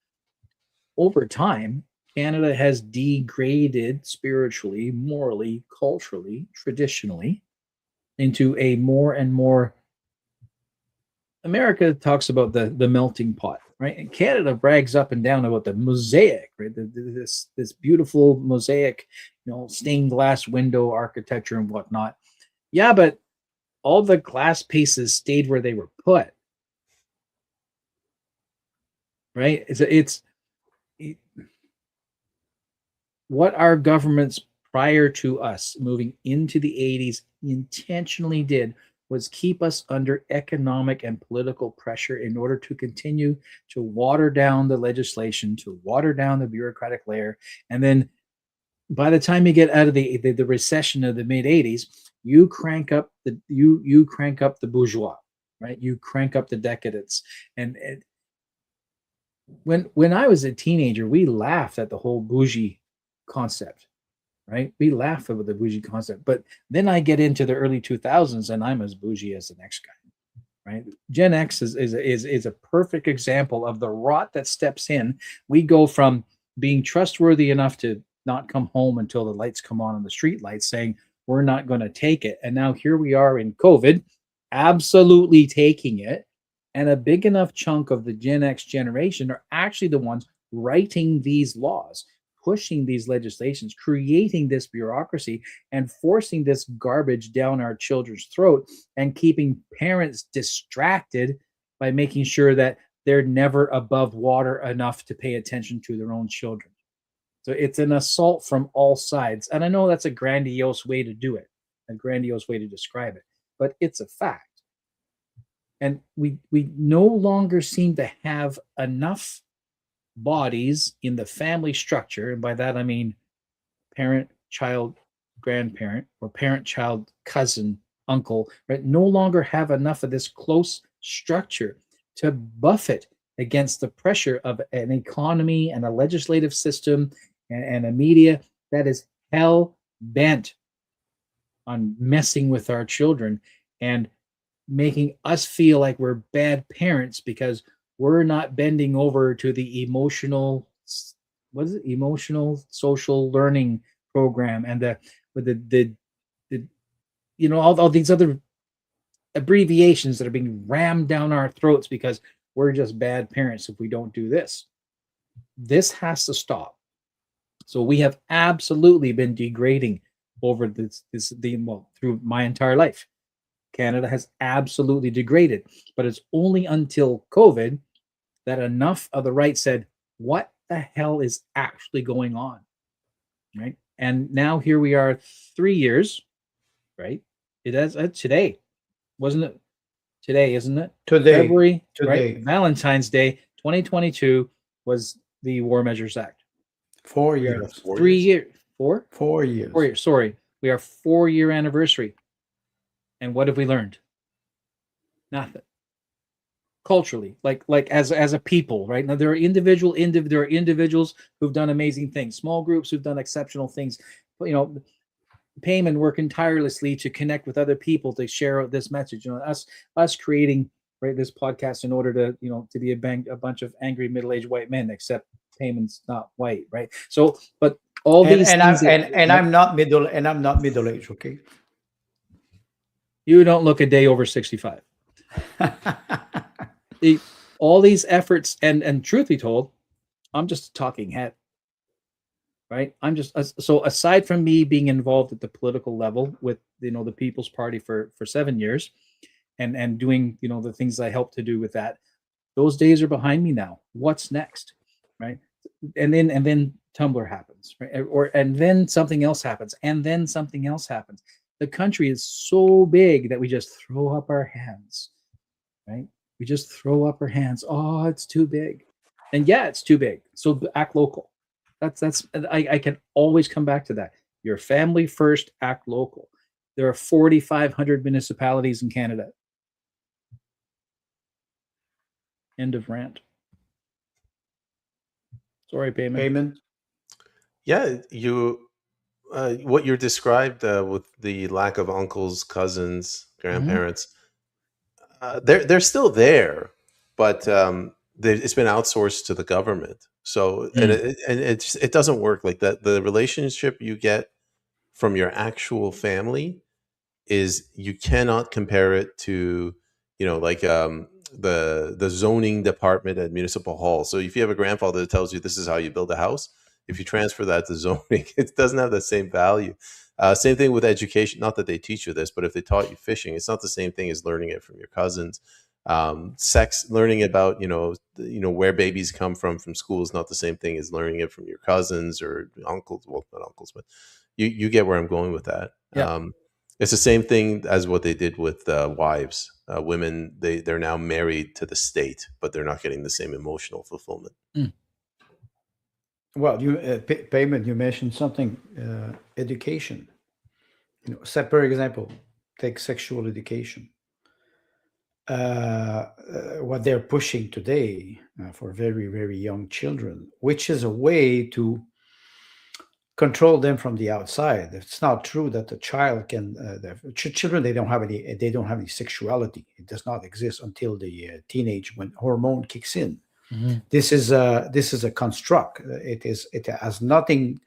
Over time, Canada has degraded spiritually, morally, culturally, traditionally into a more and more. America talks about the melting pot, right? And Canada brags up and down about the mosaic, right? This beautiful mosaic, stained glass window architecture and whatnot. Yeah, but all the glass pieces stayed where they were put, right? It's what our governments prior to us moving into the 80s intentionally did was keep us under economic and political pressure in order to continue to water down the legislation, to water down the bureaucratic layer. And then by the time you get out of the recession of the mid 80s, you crank up the bourgeois, right? You crank up the decadence. And when I was a teenager, we laughed at the whole bougie concept, right? We laugh about the bougie concept, but then I get into the early 2000s and I'm as bougie as the next guy, right? Gen X is a perfect example of the rot that steps in. We go from being trustworthy enough to not come home until the lights come on the street lights, saying we're not going to take it. And now here we are in COVID, absolutely taking it. And a big enough chunk of the Gen X generation are actually the ones writing these laws, pushing these legislations, creating this bureaucracy, and forcing this garbage down our children's throat, and keeping parents distracted by making sure that they're never above water enough to pay attention to their own children. So it's an assault from all sides. And I know that's a grandiose way to do it, a grandiose way to describe it, but it's a fact. And we no longer seem to have enough bodies in the family structure, and by that I mean parent, child, grandparent, or parent, child, cousin, uncle, right? No longer have enough of this close structure to buffet against the pressure of an economy and a legislative system and a media that is hell bent on messing with our children and making us feel like we're bad parents because we're not bending over to the emotional social learning program and the all these other abbreviations that are being rammed down our throats because we're just bad parents if we don't do this. This has to stop. So we have absolutely been degrading over through my entire life. Canada has absolutely degraded, but it's only until COVID that enough of the right said, what the hell is actually going on, right? And now here we are 3 years, right? It is today, wasn't it? Today, isn't it? Today. February, Today. right? Valentine's Day, 2022 was the War Measures Act. 4 years. 3 years. 4? 4 years. 4 years. Sorry. We are 4-year anniversary. And what have we learned? Nothing. Culturally, like as a people, right? Now there are individuals who've done amazing things, small groups who've done exceptional things. Peyman working tirelessly to connect with other people to share this message. Us creating this podcast in order to to be a bunch of angry middle-aged white men, except Peyman's not white, right? So, but all these things I'm not middle-aged, okay? You don't look a day over 65. all these efforts, and truth be told, I'm just a talking head, right? I'm just so aside from me being involved at the political level with the People's Party for 7 years, and doing the things I helped to do with that, those days are behind me now. What's next, right? And then Tumblr happens, right? And then something else happens, and then something else happens. The country is so big that we just throw up our hands, right? We just throw up our hands. Oh, it's too big, and yeah, it's too big. So act local. I can always come back to that. Your family first, act local. There are 4,500 municipalities in Canada. End of rant. Sorry, Peyman. Peyman? Yeah, what you described with the lack of uncles, cousins, grandparents, they're still there, but it's been outsourced to the government. So and it doesn't work like that. The relationship you get from your actual family is you cannot compare it to like the zoning department at municipal hall. So if you have a grandfather that tells you this is how you build a house, if you transfer that to zoning, it doesn't have the same value. Same thing with education. Not that they teach you this, but if they taught you fishing, it's not the same thing as learning it from your cousins. Sex, learning about where babies come from school is not the same thing as learning it from your cousins or uncles. Well, not uncles, but you get where I'm going with that. Yeah. It's the same thing as what they did with wives. Women, they're now married to the state, but they're not getting the same emotional fulfillment. Well, Peyman, you mentioned something, education. Separate example, take sexual education. What they're pushing today for very, very young children, which is a way to control them from the outside. It's not true that the child can. Children, they don't have any sexuality. It does not exist until the teenage, when hormone kicks in. This is a construct. It has nothing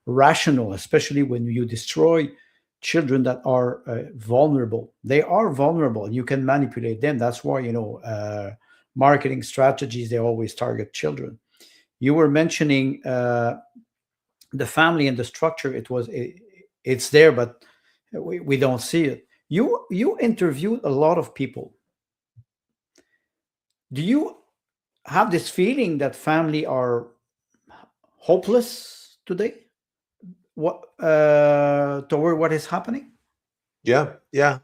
rational, especially when you destroy children that are vulnerable. They are vulnerable, and you can manipulate them. That's why marketing strategies, they always target children. You were mentioning the family and the structure. It's there, but we don't see it. You interviewed a lot of people. Do you have this feeling that family are hopeless today? Toward what is happening? Yeah.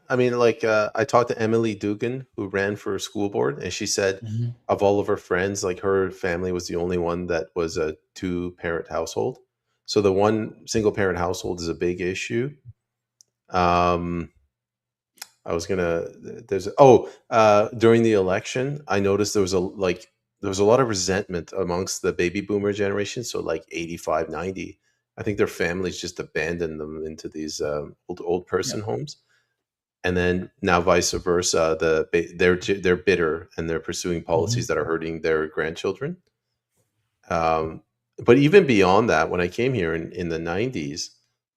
I mean, like I talked to Emily Dugan, who ran for school board, and she said of all of her friends, like her family was the only one that was a 2-parent household. So the one single parent household is a big issue. I was gonna. During the election, I noticed there was a lot of resentment amongst the baby boomer generation. So like 85, 90, I think their families just abandoned them into these old person homes, and then now vice versa. They're bitter and they're pursuing policies that are hurting their grandchildren. But even beyond that, when I came here in the 90s,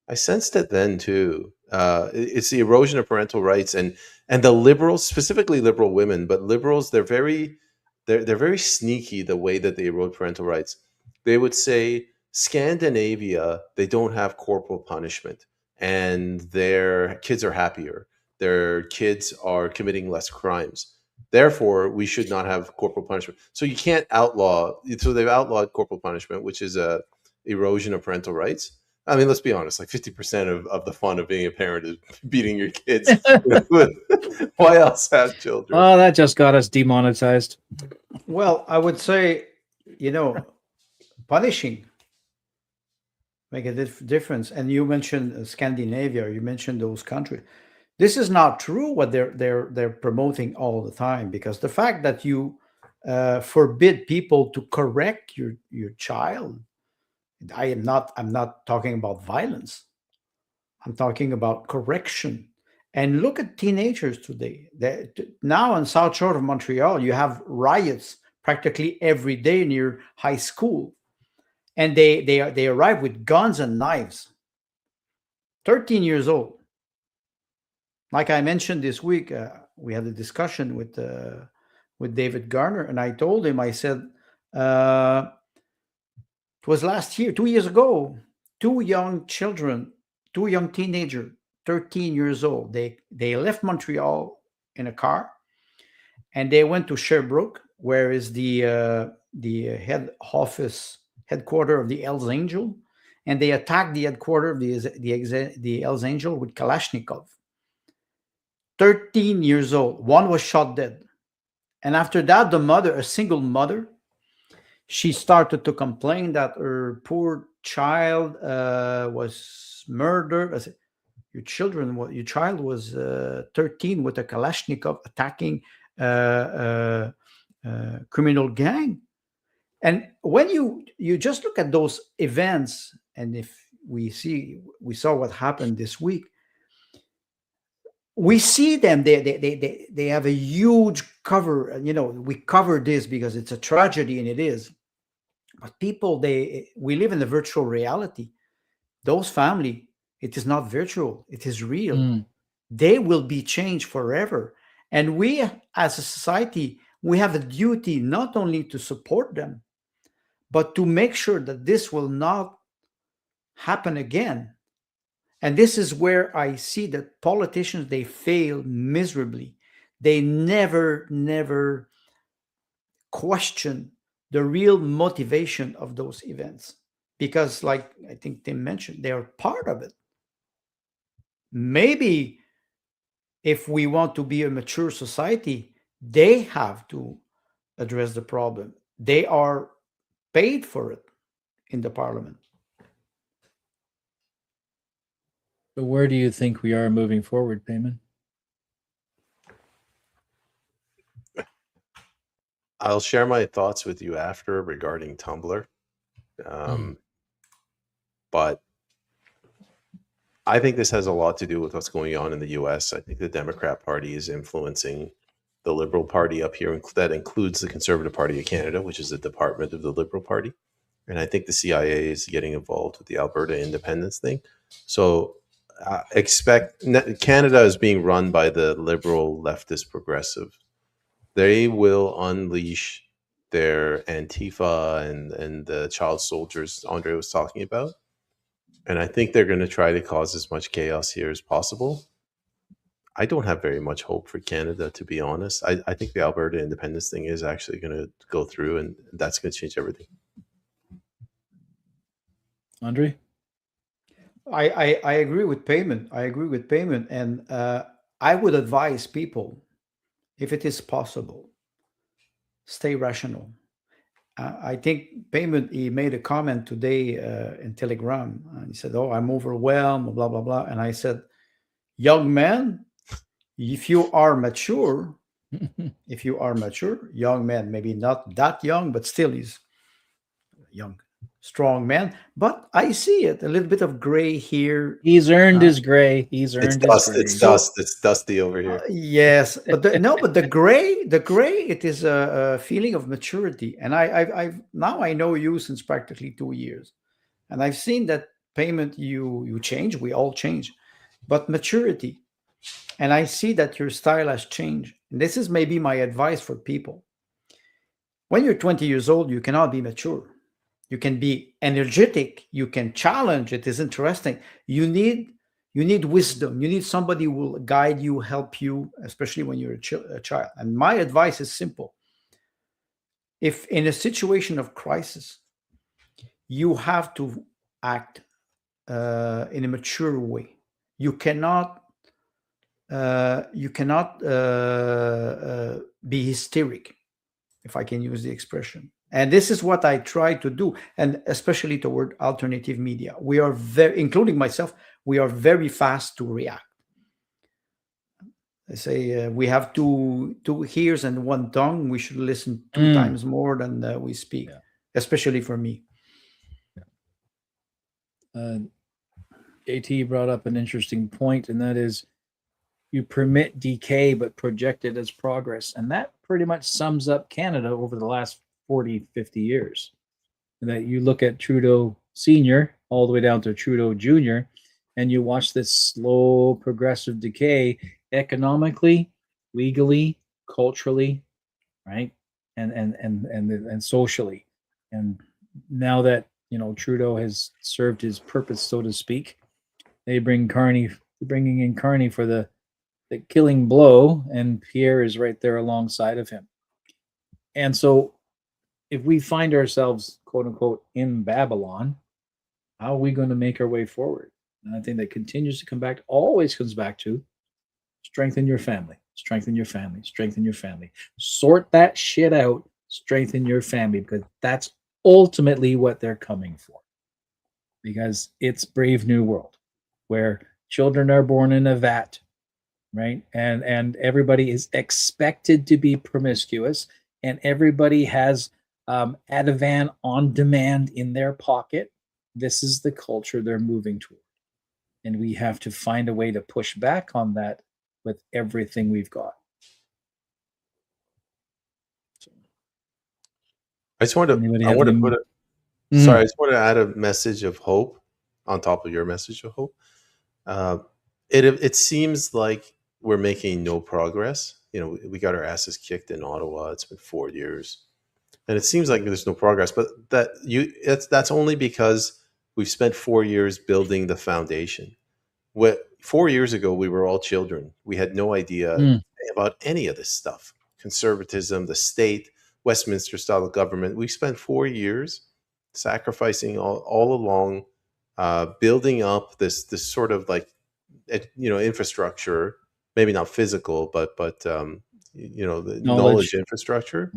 I sensed it then too. It's the erosion of parental rights, and the liberals, specifically liberal women, but liberals, they're very sneaky the way that they erode parental rights. They would say Scandinavia, they don't have corporal punishment, and their kids are happier. Their kids are committing less crimes. Therefore, we should not have corporal punishment. So you can't outlaw. So they've outlawed corporal punishment, which is a erosion of parental rights. I mean, let's be honest. Like 50% of the fun of being a parent is beating your kids. Why else have children? Oh, that just got us demonetized. Well, I would say, punishing make a difference. And you mentioned Scandinavia. You mentioned those countries. This is not true what they're promoting all the time, because the fact that you forbid people to correct your child, I'm not talking about violence. I'm talking about correction. And look at teenagers today. Now in South Shore of Montreal, you have riots practically every day near high school, and they arrive with guns and knives. 13 years old. Like I mentioned this week, we had a discussion with with David Garner, and I told him, I said, it was last year, 2 years ago, two young teenagers, 13 years old. They left Montreal in a car, and they went to Sherbrooke, where is the headquarters of the Hells Angel, and they attacked the headquarters of the Hells Angel with Kalashnikov. 13 years old. One was shot dead. And after that, the mother, a single mother, she started to complain that her poor child was murdered. I said, your child was 13 with a Kalashnikov attacking criminal gang. And when you just look at those events, and if we saw what happened this week, we see them. They have a huge cover. We cover this because it's a tragedy, and it is. But people, we live in a virtual reality. Those family, it is not virtual; it is real. They will be changed forever. And we, as a society, we have a duty not only to support them, but to make sure that this will not happen again. And this is where I see that politicians, they fail miserably. They never question the real motivation of those events. Because, like I think Tim mentioned, they are part of it. Maybe if we want to be a mature society, they have to address the problem. They are paid for it in the parliament. But where do you think we are moving forward, Peyman? I'll share my thoughts with you after regarding Tumblr. But I think this has a lot to do with what's going on in the US. I think the Democrat Party is influencing the Liberal Party up here. That includes the Conservative Party of Canada, which is a department of the Liberal Party. And I think the CIA is getting involved with the Alberta independence thing. So Canada is being run by the liberal, leftist, progressive. They will unleash their Antifa and the child soldiers Andre was talking about. And I think they're going to try to cause as much chaos here as possible. I don't have very much hope for Canada, to be honest. I think the Alberta independence thing is actually going to go through, and that's going to change everything. Andre? I agree with Peyman. And I would advise people, if it is possible, stay rational. I think Peyman, he made a comment today in Telegram. He said, "Oh, I'm overwhelmed, blah, blah, blah." And I said, young man, if you are mature, young man, maybe not that young, but still he's young, strong man. But I see it, a little bit of gray here. He's earned his gray. He's earned his gray. It's dust. It's dusty over here. Yes, but the gray, it is a feeling of maturity. And I've now I know you since practically 2 years, and I've seen that Peyman, you change. We all change, but maturity. And I see that your style has changed. And this is maybe my advice for people. When you're 20 years old, you cannot be mature. You can be energetic. You can challenge. It is interesting. You need wisdom. You need somebody who will guide you, help you, especially when you're a child. And my advice is simple. If in a situation of crisis, you have to act in a mature way. You cannot be hysteric, if I can use the expression. And this is what I try to do, and especially toward alternative media. We are including myself, we are very fast to react. I say we have two ears and one tongue. We should listen 2 times more than we speak, especially for me. AT brought up an interesting point, and that is you permit decay but project it as progress. And that pretty much sums up Canada over the last 40, 50 years. And that you look at Trudeau Sr. all the way down to Trudeau Jr., and you watch this slow progressive decay economically, legally, culturally, right? And socially. And now that Trudeau has served his purpose, so to speak, they bringing in Carney for the killing blow, and Pierre is right there alongside of him. And so, if we find ourselves, quote unquote, in Babylon, how are we going to make our way forward? And I think that continues to come back, always comes back to strengthen your family, strengthen your family, strengthen your family. Sort that shit out, strengthen your family, because that's ultimately what they're coming for. Because it's Brave New World, where children are born in a vat, right? And everybody is expected to be promiscuous, and everybody has Ativan on demand in their pocket. This is the culture they're moving toward. And we have to find a way to push back on that with everything we've got. I just wanted Anybody to, I have want to any- put a, sorry, I just want to add a message of hope on top of your message of hope. It seems like we're making no progress. We got our asses kicked in Ottawa. It's been 4 years, and it seems like there's no progress. But that's only because we've spent 4 years building the foundation. 4 years ago, we were all children. We had no idea about any of this stuff: conservatism, the state, Westminster style of government. We spent 4 years sacrificing all along, building up this sort of like infrastructure, maybe not physical, but the knowledge infrastructure.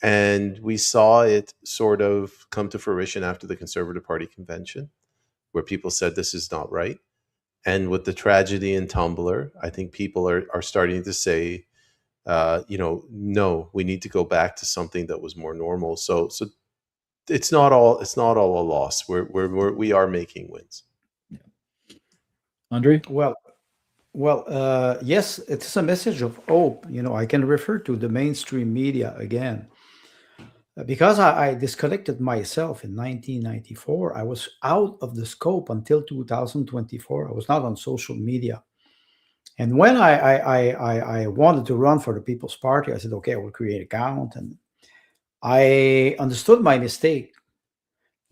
And we saw it sort of come to fruition after the Conservative Party convention, where people said this is not right. And with the tragedy in Tumblr, I think people are starting to say, no, we need to go back to something that was more normal. So it's not all a loss. We are making wins. Andre? Well, yes, it's a message of hope. I can refer to the mainstream media again. Because I disconnected myself in 1994, I was out of the scope until 2024. I was not on social media. And when I wanted to run for the People's Party, I said, okay, I will create an account. And I understood my mistake,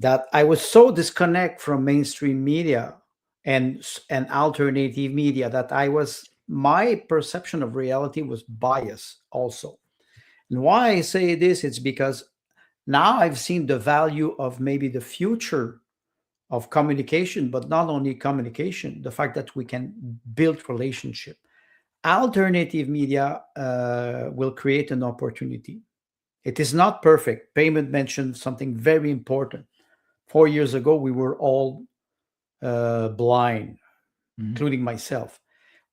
that I was so disconnected from mainstream media and alternative media that my perception of reality was biased also. And why I say this, it's because now I've seen the value of maybe the future of communication, but not only communication, the fact that we can build relationship. Alternative media will create an opportunity. It is not perfect. Peyman mentioned something very important. 4 years ago, we were all blind, including myself.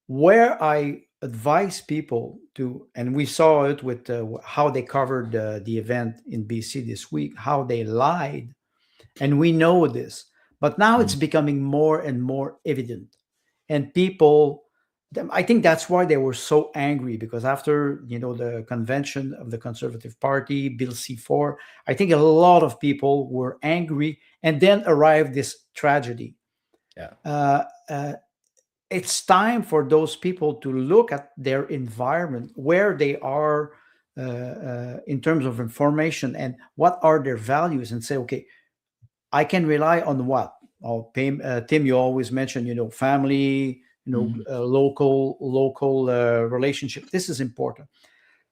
Where I advise people to, and we saw it with how they covered the event in BC this week, how they lied, and we know this, but now it's becoming more and more evident. And people, I think that's why they were so angry, because after the convention of the Conservative Party, Bill C4, I think a lot of people were angry, and then arrived this tragedy. It's time for those people to look at their environment, where they are in terms of information, and what are their values, and say, okay, I can rely on what? Tim, you always mention, family, local relationship. This is important.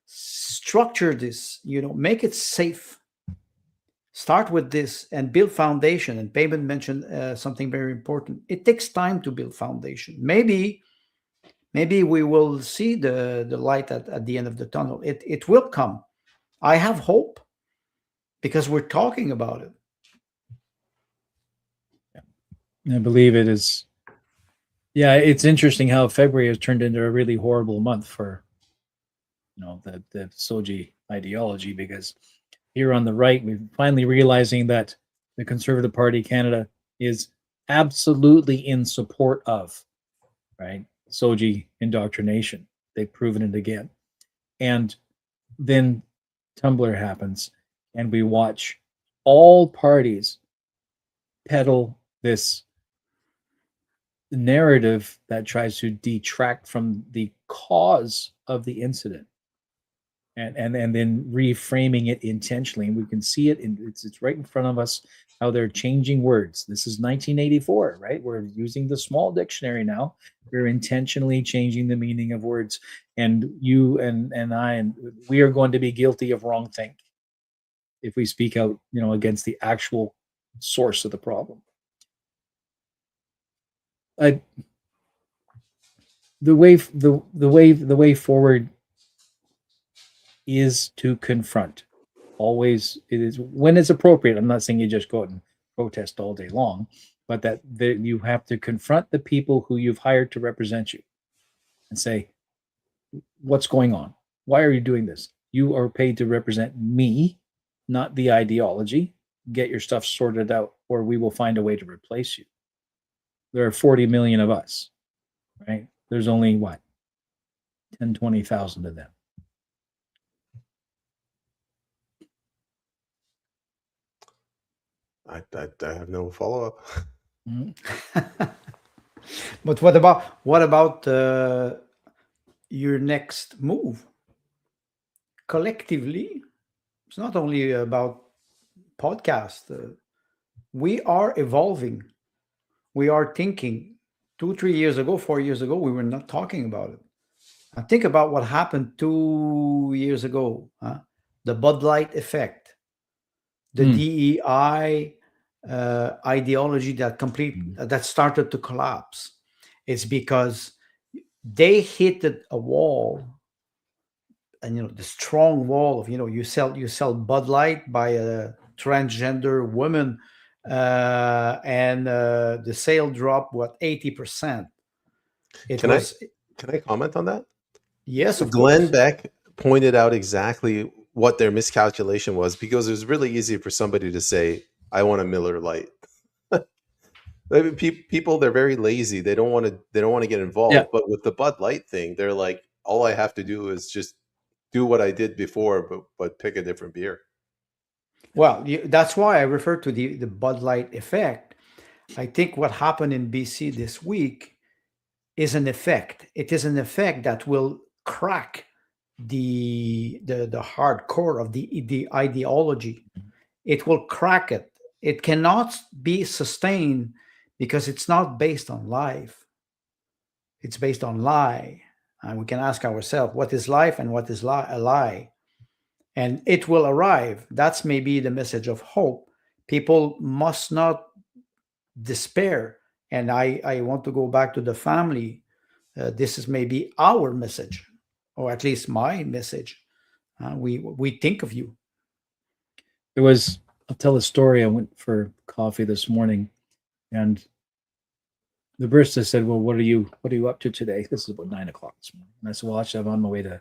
Structure this, make it safe. Start with this and build foundation. And Peyman mentioned something very important. It takes time to build foundation. Maybe we will see the light at the end of the tunnel. It will come. I have hope, because we're talking about it. I believe it is. Yeah, it's interesting how February has turned into a really horrible month for the Soji ideology, because here on the right, we're finally realizing that the Conservative Party Canada is absolutely in support of, right, Soji indoctrination. They've proven it again. And then Tumblr happens, and we watch all parties peddle this narrative that tries to detract from the cause of the incident. and then reframing it intentionally. And we can see it, it's right in front of us how they're changing words. This is 1984, right? We're using the small dictionary now. We're intentionally changing the meaning of words. And you and I, and we are going to be guilty of wrong think if we speak out, against the actual source of the problem. The way forward is to confront. Always, it is when it's appropriate. I'm not saying you just go out and protest all day long, but that you have to confront the people who you've hired to represent you and say, what's going on? Why are you doing this? You are paid to represent me, not the ideology. Get your stuff sorted out, or we will find a way to replace you. There are 40 million of us, right? There's only what? 10, 20,000 of them. I have no follow-up. Mm-hmm. But what about your next move? Collectively, it's not only about podcast. We are evolving. We are thinking. 2, 3 years ago, 4 years ago, we were not talking about it. And think about what happened 2 years ago. The Bud Light effect, the DEI ideology that started to collapse. It's because they hit a wall, and the strong wall of you sell Bud Light by a transgender woman, and the sale dropped 80%. Can I comment on that? Yes, of Glenn course. Beck pointed out exactly what their miscalculation was, because it was really easy for somebody to say, I want a Miller Lite. People, they're very lazy. They don't want to get involved. Yeah. But with the Bud Light thing, they're like, all I have to do is just do what I did before, but pick a different beer. Well, that's why I refer to the Bud Light effect. I think what happened in BC this week is an effect. It is an effect that will crack the hardcore of the ideology. It will crack it. It cannot be sustained because it's not based on life. It's based on lie. And we can ask ourselves, what is life and what is a lie? And it will arrive. That's maybe the message of hope. People must not despair. And I want to go back to the family. This is maybe our message, or at least my message. We think of you. I'll tell a story. I went for coffee this morning, and the barista said, well, what are you up to today? This is about 9 o'clock this morning. And I said, well, actually, I'm on my way to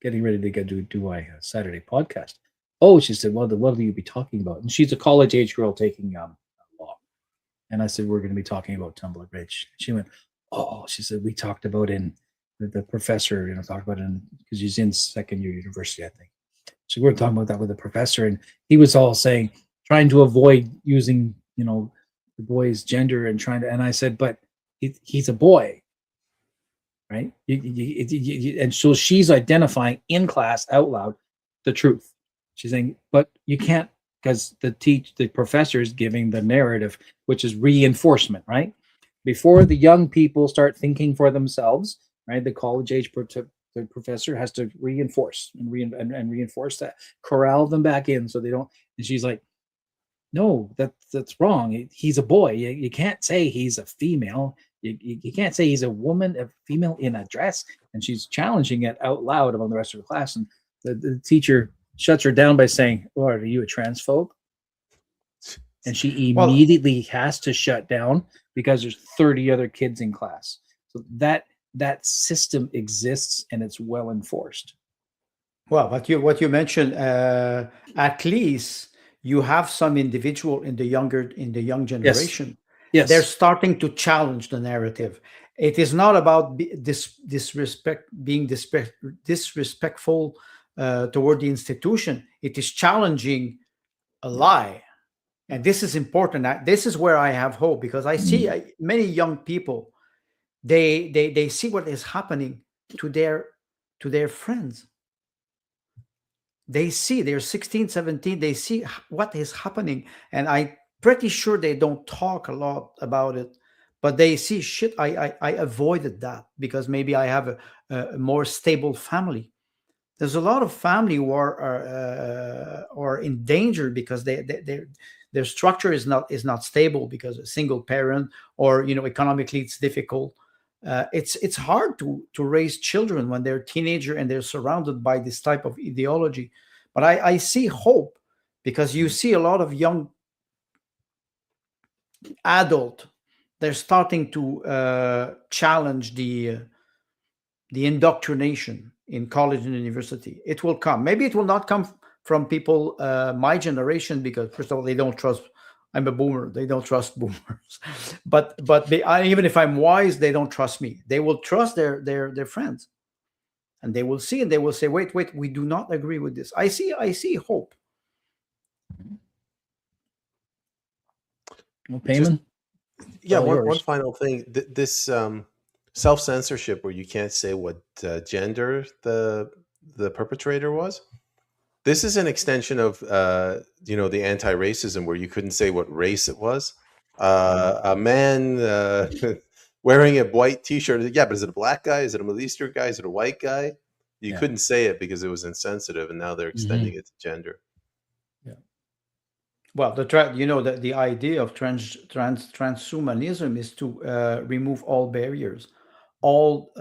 getting ready to do my Saturday podcast. Oh, she said, well, what will you be talking about? And she's a college age girl taking law. And I said, we're going to be talking about Tumbler Ridge. She went, oh, she said, we talked about in the professor, talked about it because he's in second year university, I think. So we were talking about that with the professor, and he was all saying, trying to avoid using, the boy's gender and I said, but he's a boy, right? And so she's identifying in class out loud the truth. She's saying, but you can't, because the professor is giving the narrative, which is reinforcement, right? Before the young people start thinking for themselves, right? The college age the professor has to reinforce and reinforce that, corral them back in so they don't. And she's like, no, that's wrong. He's a boy. You can't say he's a female. You can't say he's a woman, a female in a dress. And she's challenging it out loud among the rest of the class. And the teacher shuts her down by saying, oh, are you a transphobe? And she immediately has to shut down because there's 30 other kids in class. So that system exists and it's well enforced. Well, what you mentioned, at least you have some individual in the young generation. Yes. They're starting to challenge the narrative. It is not about being disrespectful toward the institution. It is challenging a lie. And this is important. This is where I have hope, because I see many young people, they see what is happening to their friends. They see, they're 16, 17, they see what is happening. And I'm pretty sure they don't talk a lot about it, but they see, shit, I avoided that because maybe I have a more stable family. There's a lot of family who are in danger because their structure is not stable, because a single parent, or economically it's difficult. It's hard to raise children when they're teenager and they're surrounded by this type of ideology. But I see hope, because you see a lot of young adult, they're starting to challenge the indoctrination in college and university. It will come. Maybe it will not come from people my generation, because first of all, they don't trust. I'm a boomer. They don't trust boomers. but even if I'm wise, they don't trust me. They will trust their friends, and they will see and they will say, wait, we do not agree with this. I see hope. Well, Peyman? Yeah, All one yours. final thing. This self-censorship, where you can't say what gender the perpetrator was. This is an extension of the anti-racism, where you couldn't say what race it was. A man wearing a white T-shirt. Yeah, but is it a black guy? Is it a Middle Eastern guy? Is it a white guy? You Yeah. couldn't say it because it was insensitive, and now they're extending it to gender. Well, the idea of transhumanism is to remove all barriers, all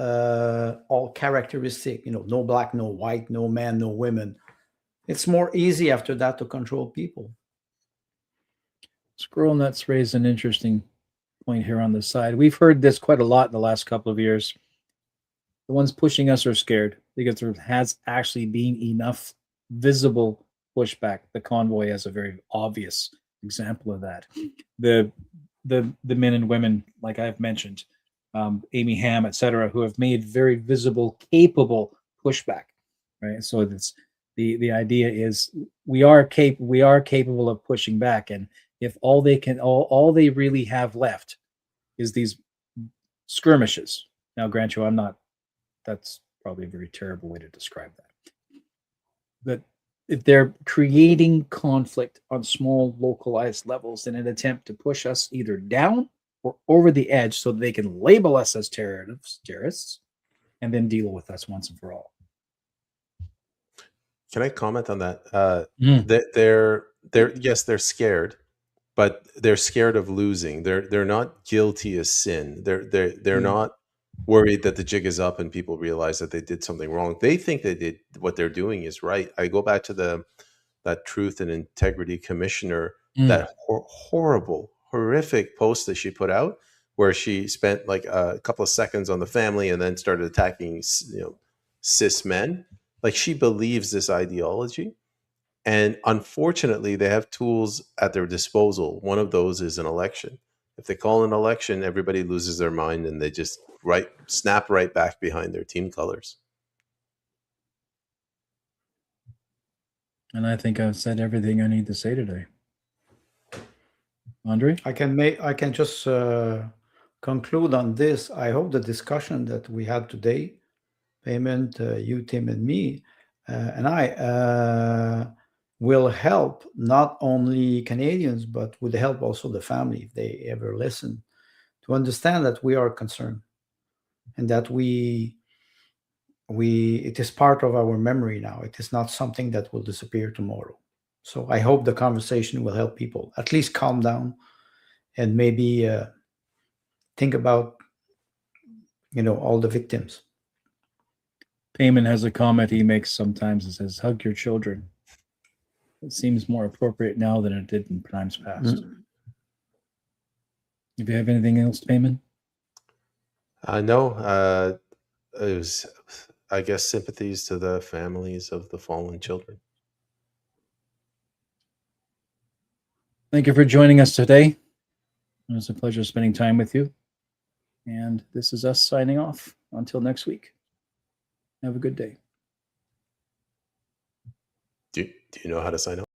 characteristic. No black, no white, no man, no women. It's more easy after that to control people. Squirrel Nuts raised an interesting point here on the side. We've heard this quite a lot in the last couple of years. The ones pushing us are scared because there has actually been enough visible pushback. The convoy has a very obvious example of that. The men and women, like I've mentioned, Amy Ham, etc., who have made very visible, capable pushback. Right. So that's the idea is we are capable of pushing back, and if all they really have left is these skirmishes. Now, grant you, that's probably a very terrible way to describe that. But if they're creating conflict on small localized levels in an attempt to push us either down or over the edge so that they can label us as terrorists and then deal with us once and for all. Can I comment on that? They're scared, but they're scared of losing. They're not guilty as sin. They're not worried that the jig is up and people realize that they did something wrong. They think they did what they're doing is right. I go back to that Truth and Integrity Commissioner, that horrible, horrific post that she put out, where she spent like a couple of seconds on the family and then started attacking cis men. Like, she believes this ideology. And unfortunately, they have tools at their disposal. One of those is an election. If they call an election, everybody loses their mind and they just snap right back behind their team colors. And I think I've said everything I need to say today. Andre? I can just conclude on this. I hope the discussion that we had today, Peyman, you, Tim, and me, and I, will help not only Canadians, but would help also the family, if they ever listen, to understand that we are concerned and that it is part of our memory now. It is not something that will disappear tomorrow. So I hope the conversation will help people at least calm down and maybe think about all the victims. Peyman has a comment he makes sometimes. It says, hug your children. It seems more appropriate now than it did in times past. If you have anything else, Peyman? No. It was, I guess, sympathies to the families of the fallen children. Thank you for joining us today. It was a pleasure spending time with you. And this is us signing off. Until next week. Have a good day. Do you know how to sign up?